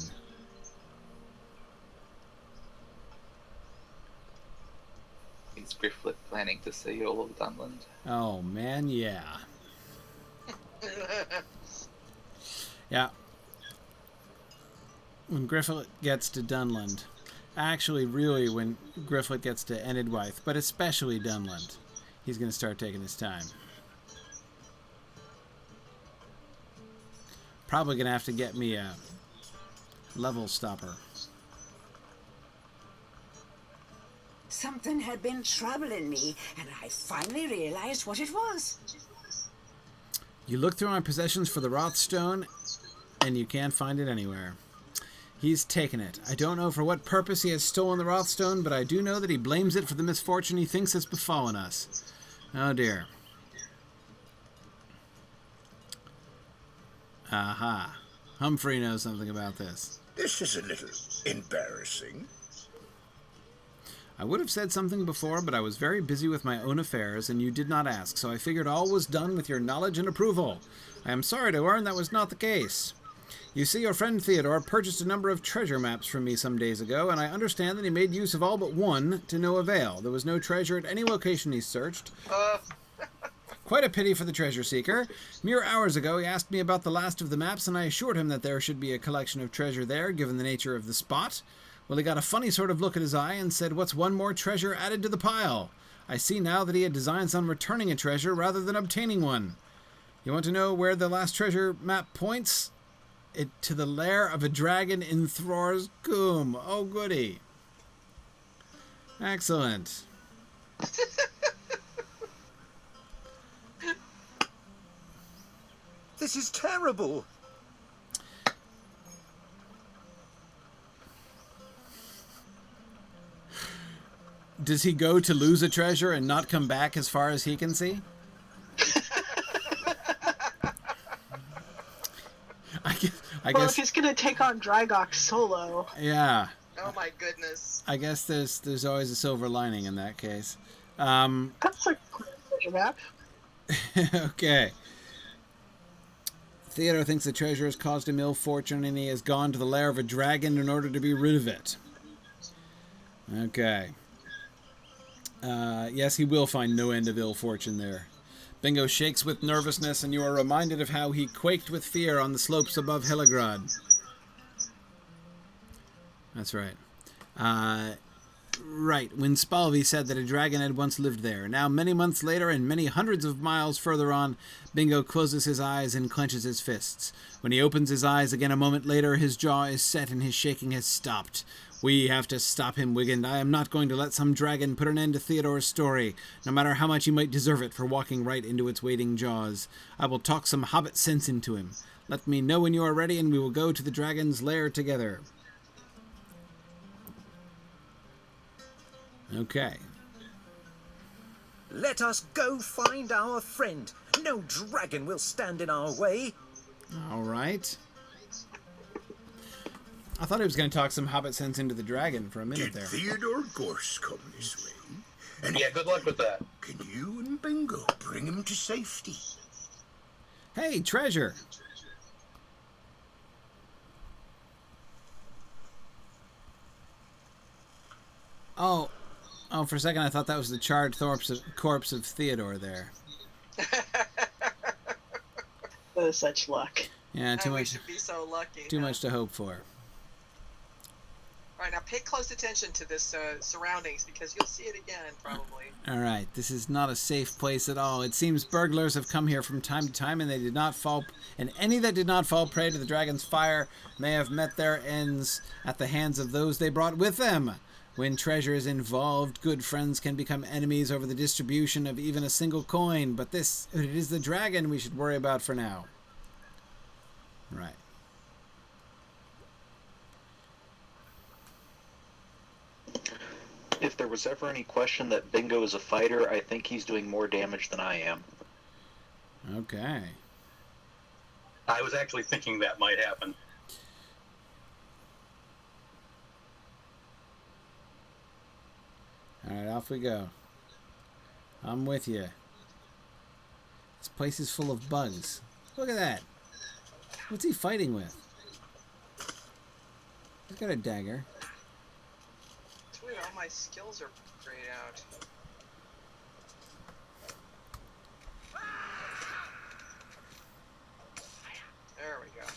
Is Grifflet planning to see all of Dunland? Oh, man, yeah. Yeah. When Grifflet gets to Dunland, actually, really, when Grifflet gets to Enidwythe, but especially Dunland, he's going to start taking his time. Probably going to have to get me a level stopper. Something had been troubling me, and I finally realized what it was. You look through my possessions for the Rothstone, and you can't find it anywhere. He's taken it. I don't know for what purpose he has stolen the Rothstone, but I do know that he blames it for the misfortune he thinks has befallen us. Oh dear. Aha. Humphrey knows something about this. This is a little embarrassing. I would have said something before, but I was very busy with my own affairs, and you did not ask, so I figured all was done with your knowledge and approval. I am sorry to learn that was not the case. You see, your friend Theodore purchased a number of treasure maps from me some days ago, and I understand that he made use of all but one to no avail. There was no treasure at any location he searched. Quite a pity for the treasure seeker. Mere hours ago, he asked me about the last of the maps, and I assured him that there should be a collection of treasure there, given the nature of the spot. Well, he got a funny sort of look at his eye and said, "What's one more treasure added to the pile?" I see now that he had designs on returning a treasure rather than obtaining one. You want to know where the last treasure map points? It to the lair of a dragon in Thror's Coombe. Oh, goody. Excellent. This is terrible. Does he go to lose a treasure and not come back as far as he can see? I Well, guess if he's gonna take on Drygok solo. Yeah. Oh my goodness. I guess there's always a silver lining in that case. That's a treasure map. Okay. Theodore thinks the treasure has caused him ill fortune, and he has gone to the lair of a dragon in order to be rid of it. Okay. Yes, he will find no end of ill fortune there. Bingo shakes with nervousness, and you are reminded of how he quaked with fear on the slopes above Hillegrad. That's right. Right, when Spalvi said that a dragon had once lived there. Now, many months later, and many hundreds of miles further on, Bingo closes his eyes and clenches his fists. When he opens his eyes again a moment later, his jaw is set and his shaking has stopped. We have to stop him, Wiggin. I am not going to let some dragon put an end to Theodore's story, no matter how much he might deserve it for walking right into its waiting jaws. I will talk some hobbit sense into him. Let me know when you are ready, and we will go to the dragon's lair together. Okay. Let us go find our friend. No dragon will stand in our way. All right. I thought he was going to talk some Hobbit sense into the dragon for a minute Did there. Theodore Gorse come this way? And Yeah, good luck with that. can you and Bingo bring him to safety? Hey, treasure. Oh, for a second I thought that was the charred corpse of Theodore there. Oh, such luck. Yeah, too We much. should be so lucky. Too much to hope for. All right, now pay close attention to this surroundings because you'll see it again probably. All right, this is not a safe place at all. It seems burglars have come here from time to time, and any that did not fall prey to the dragon's fire may have met their ends at the hands of those they brought with them. When treasure is involved, good friends can become enemies over the distribution of even a single coin. But it is the dragon we should worry about for now. Right. If there was ever any question that Bingo is a fighter, I think he's doing more damage than I am. Okay. I was actually thinking that might happen. All right, off we go. I'm with you. This place is full of bugs. Look at that. What's he fighting with? He's got a dagger. It's weird, all my skills are grayed out. There we go.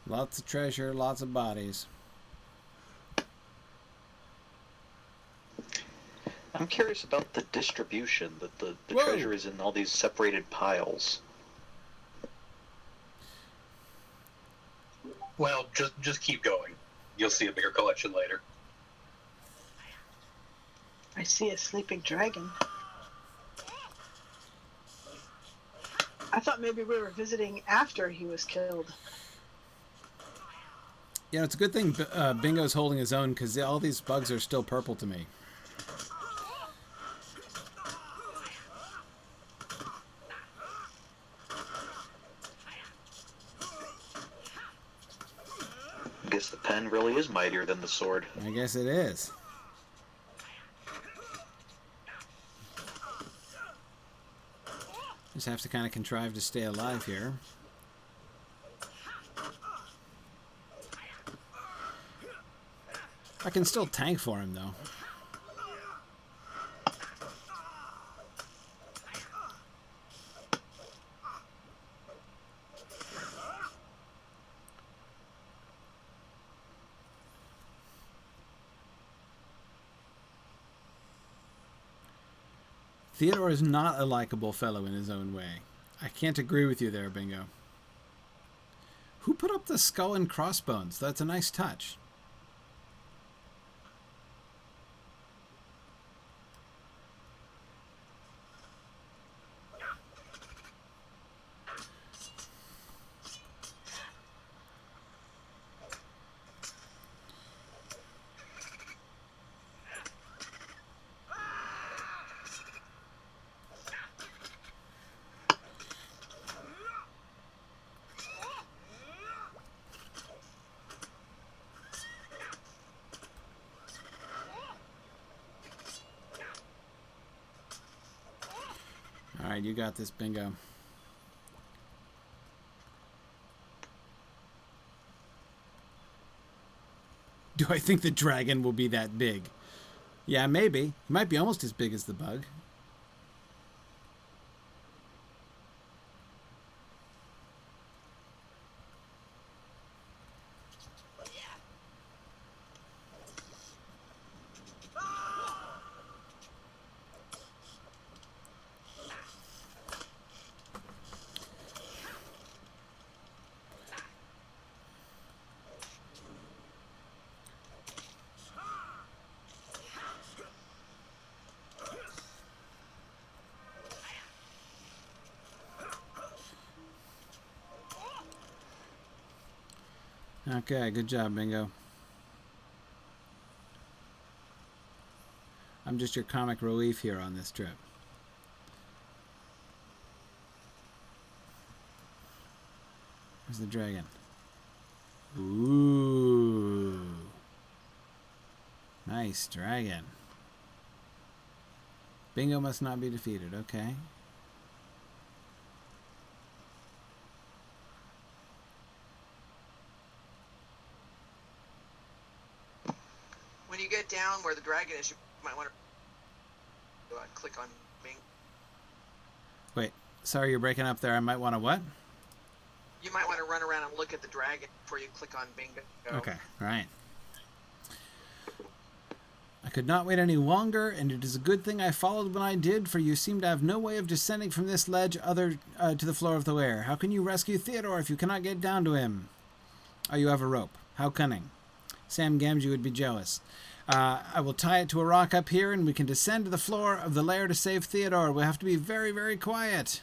Lots of treasure, lots of bodies. I'm curious about the distribution, that the Whoa. treasure is in all these separated piles. Well, just keep going. You'll see a bigger collection later. I see a sleeping dragon. I thought maybe we were visiting after he was killed. Yeah, it's a good thing Bingo's holding his own, because all these bugs are still purple to me. I guess the pen really is mightier than the sword. I guess it is. Just have to kind of contrive to stay alive here. I can still tank for him, though. Theodore is not a likable fellow in his own way. I can't agree with you there, Bingo. Who put up the skull and crossbones? That's a nice touch. Alright, you got this, Bingo. Do I think the dragon will be that big? Yeah, maybe. It might be almost as big as the bug. Okay, good job, Bingo. I'm just your comic relief here on this trip. Where's the dragon? Ooh. Nice dragon. Bingo must not be defeated. Okay. When you get down where the dragon is, you might want to click on Bingo. Wait, sorry, you're breaking up there. I might want to what? You might want to run around and look at the dragon before you click on Bingo. Okay, right. I could not wait any longer, and it is a good thing I followed when I did, for you seem to have no way of descending from this ledge other to the floor of the lair. How can you rescue Theodore if you cannot get down to him? Oh, you have a rope. How cunning. Sam Gamgee would be jealous. I will tie it to a rock up here, and we can descend to the floor of the lair to save Theodore. We'll have to be very, very quiet.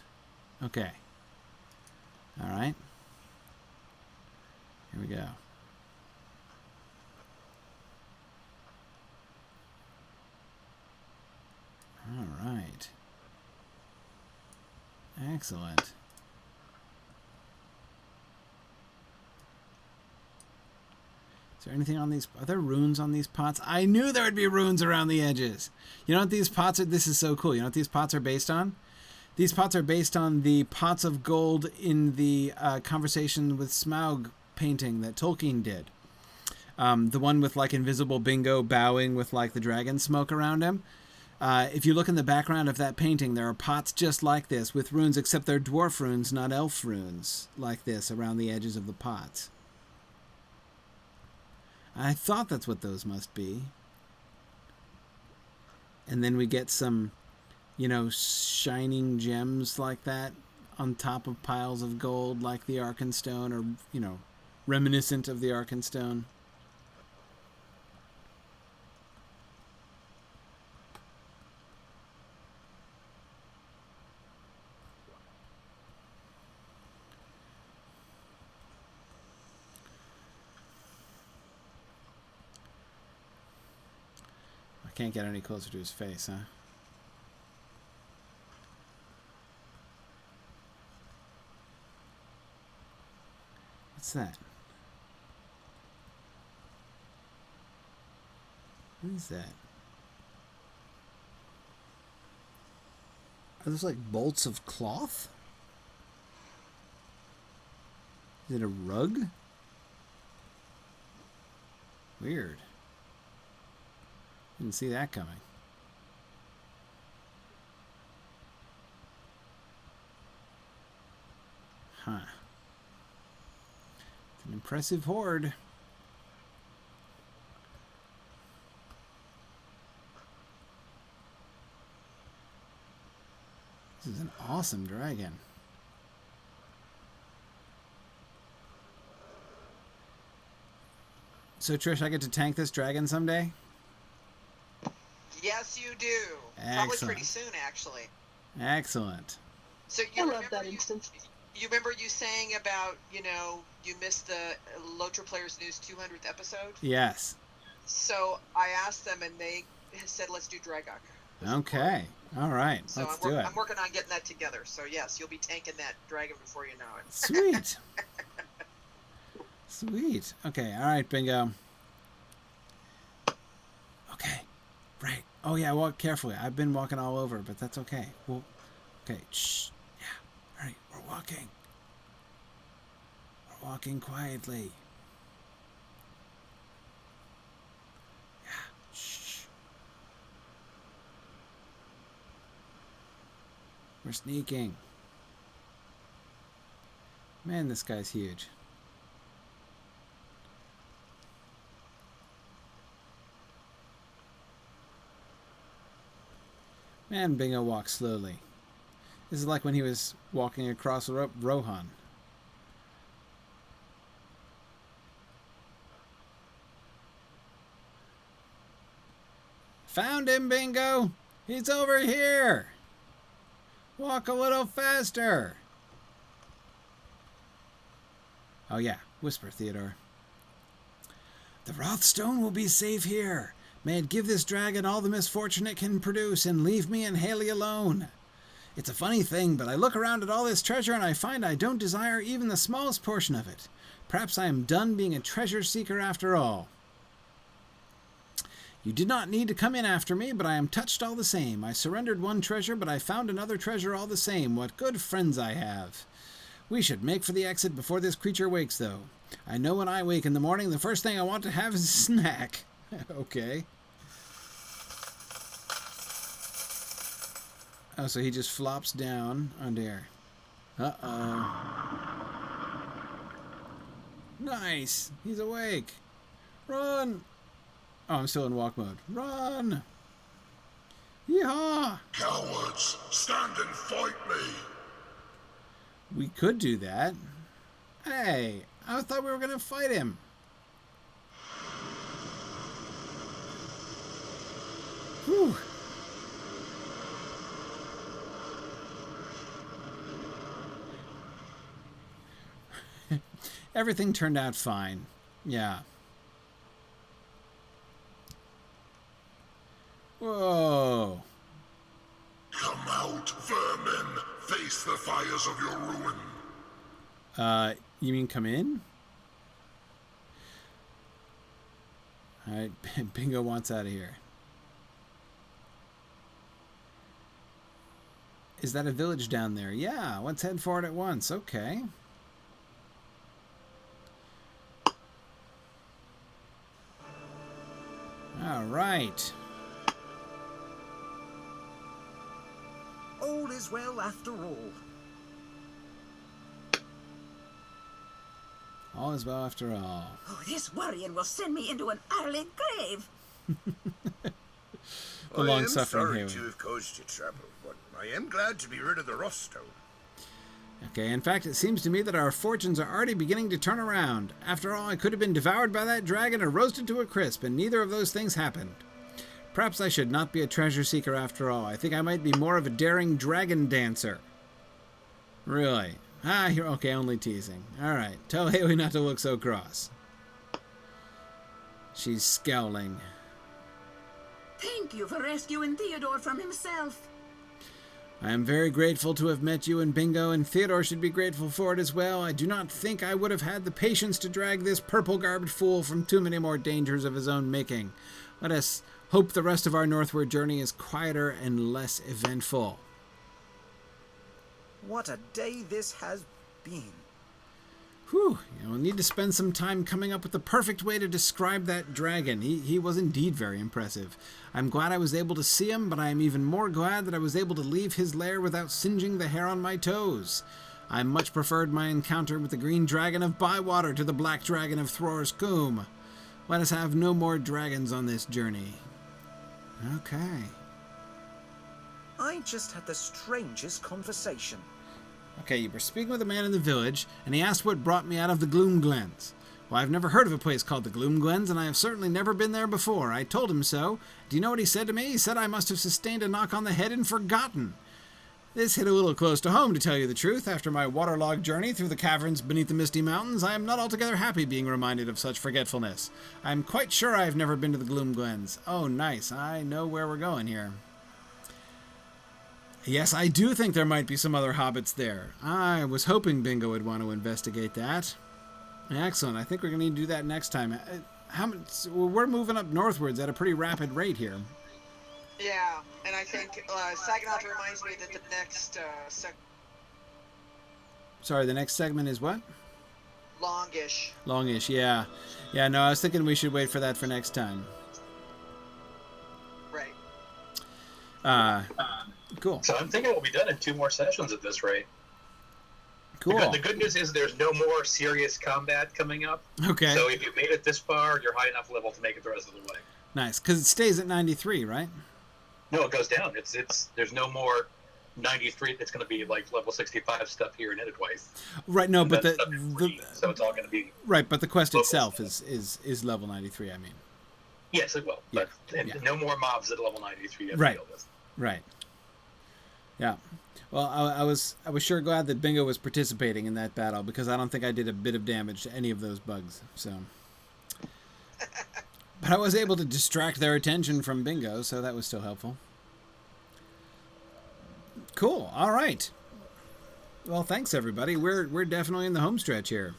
Okay. All right. Here we go. All right. Excellent. Is there anything on these? Are there runes on these pots? I knew there would be runes around the edges. You know what these pots are? This is so cool. You know what these pots are based on? These pots are based on the pots of gold in the Conversation with Smaug painting that Tolkien did. The one with like invisible Bingo bowing with like the dragon smoke around him. If you look in the background of that painting, there are pots just like this with runes, except they're dwarf runes, not elf runes, like this around the edges of the pots. I thought that's what those must be. And then we get some, you know, shining gems like that on top of piles of gold like the Arkenstone, or, you know, reminiscent of the Arkenstone. I can't get any closer to his face, huh? What's that? What is that? Are those like bolts of cloth? Is it a rug? Weird. Didn't see that coming. Huh. It's an impressive hoard. This is an awesome dragon. So Trish, I get to tank this dragon someday? Yes, you do. Excellent. Probably pretty soon, actually. Excellent. So I love that instance. You remember you saying about, you know, you missed the Lotra Players News 200th episode? Yes. So I asked them, and they said, let's do Dragok. Okay. All right. So Let's do it. I'm working on getting that together. So yes, you'll be tanking that dragon before you know it. Sweet. Sweet. Okay. All right, Bingo. Okay. Right. Oh yeah. Walk carefully. I've been walking all over, but that's okay. Well. Okay. Shh. Yeah. All right. We're walking. We're walking quietly. Yeah. Shh. We're sneaking. Man, this guy's huge. Man, Bingo walks slowly. This is like when he was walking across Rohan. Found him, Bingo! He's over here! Walk a little faster! Oh yeah, whisper, Theodore. The Wrathstone will be safe here. May it give this dragon all the misfortune it can produce and leave me and Haley alone. It's a funny thing, but I look around at all this treasure and I find I don't desire even the smallest portion of it. Perhaps I am done being a treasure seeker after all. You did not need to come in after me, but I am touched all the same. I surrendered one treasure, but I found another treasure all the same. What good friends I have. We should make for the exit before this creature wakes, though. I know when I wake in the morning, the first thing I want to have is a snack. Okay. Oh, so he just flops down. Oh, dear. Uh-oh. Nice! He's awake! Run! Oh, I'm still in walk mode. Run! Yeehaw! Cowards, stand and fight me! We could do that. Hey, I thought we were gonna fight him. Whew. Everything turned out fine. Yeah. Whoa. Come out, vermin! Face the fires of your ruin! You mean come in? Alright, Bingo wants out of here. Is that a village down there? Yeah, let's head for it at once. Okay. Alright. All is well after all. All is well after all. Oh, this worrying will send me into an early grave. The long-suffering I am Haley. sorry to have caused you trouble, but I am glad to be rid of the Wrathstone. Okay, in fact, it seems to me that our fortunes are already beginning to turn around. After all, I could have been devoured by that dragon or roasted to a crisp, and neither of those things happened. Perhaps I should not be a treasure seeker after all. I think I might be more of a daring dragon dancer. Really? Ah, you're okay, only teasing. Alright, tell Haley not to look so cross. She's scowling. Thank you for rescuing Theodore from himself. I am very grateful to have met you and Bingo, and Theodore should be grateful for it as well. I do not think I would have had the patience to drag this purple-garbed fool from too many more dangers of his own making. Let us hope the rest of our northward journey is quieter and less eventful. What a day this has been. Whew, we'll need to spend some time coming up with the perfect way to describe that dragon. He was indeed very impressive. I'm glad I was able to see him, but I am even more glad that I was able to leave his lair without singeing the hair on my toes. I much preferred my encounter with the green dragon of Bywater to the black dragon of Thror's Combe. Let us have no more dragons on this journey. Okay. I just had the strangest conversation. Okay, you were speaking with a man in the village, and he asked what brought me out of the Gloom Glens. Well, I've never heard of a place called the Gloom Glens, and I have certainly never been there before. I told him so. Do you know what he said to me? He said I must have sustained a knock on the head and forgotten. This hit a little close to home, to tell you the truth. After my waterlogged journey through the caverns beneath the Misty Mountains, I am not altogether happy being reminded of such forgetfulness. I am quite sure I have never been to the Gloom Glens. Oh, nice. I know where we're going here. Yes, I do think there might be some other hobbits there. I was hoping Bingo would want to investigate that. Excellent. I think we're going to need to do that next time. We're moving up northwards at a pretty rapid rate here. Yeah, and I think Signum reminds me that the next Sorry, the next segment is what? longish. Longish, yeah. Yeah, no, I was thinking we should wait for that for next time. Right. Cool. So I'm thinking we'll be done in 2 more sessions at this rate. Cool. The good news is there's no more serious combat coming up. Okay. So if you made it this far, you're high enough level to make it the rest of the way. Nice, because it stays at 93, right? No, it goes down. It's there's no more 93. It's going to be like level 65 stuff here in Edgewise. Right. No, but so it's all going to be right. But the quest itself is level 93. I mean. Yes, it will. Yeah. But no more mobs at level 93. To Right. deal with. Right. Yeah. Well, I was sure glad that Bingo was participating in that battle, because I don't think I did a bit of damage to any of those bugs. So. But I was able to distract their attention from bingo, so that was still helpful. Cool. All right. Well, thanks everybody. We're definitely in the home stretch here.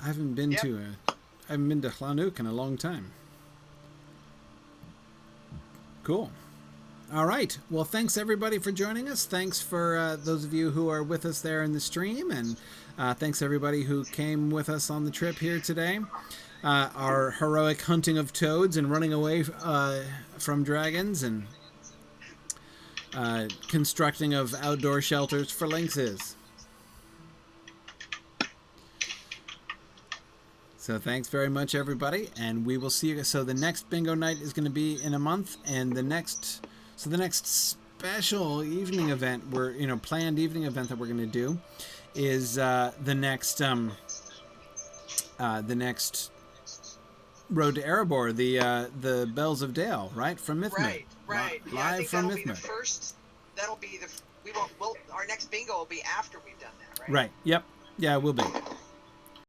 I haven't been to Hlanuk in a long time. Cool. All right. Well, thanks everybody for joining us. Thanks for those of you who are with us there in the stream, and thanks everybody who came with us on the trip here today. Our heroic hunting of toads and running away from dragons, and constructing of outdoor shelters for lynxes. So thanks very much, everybody, and we will see you. So the next bingo night is going to be in a month, and the next special evening event, planned evening event that we're going to do, is the next Road to Erebor, the Bells of Dale, right, from Mythgard. Right. Live Yeah, I think from that'll be the Mythgard. first. That'll be the. Our next bingo will be after we've done that, right? Right. Yep. Yeah, it will be.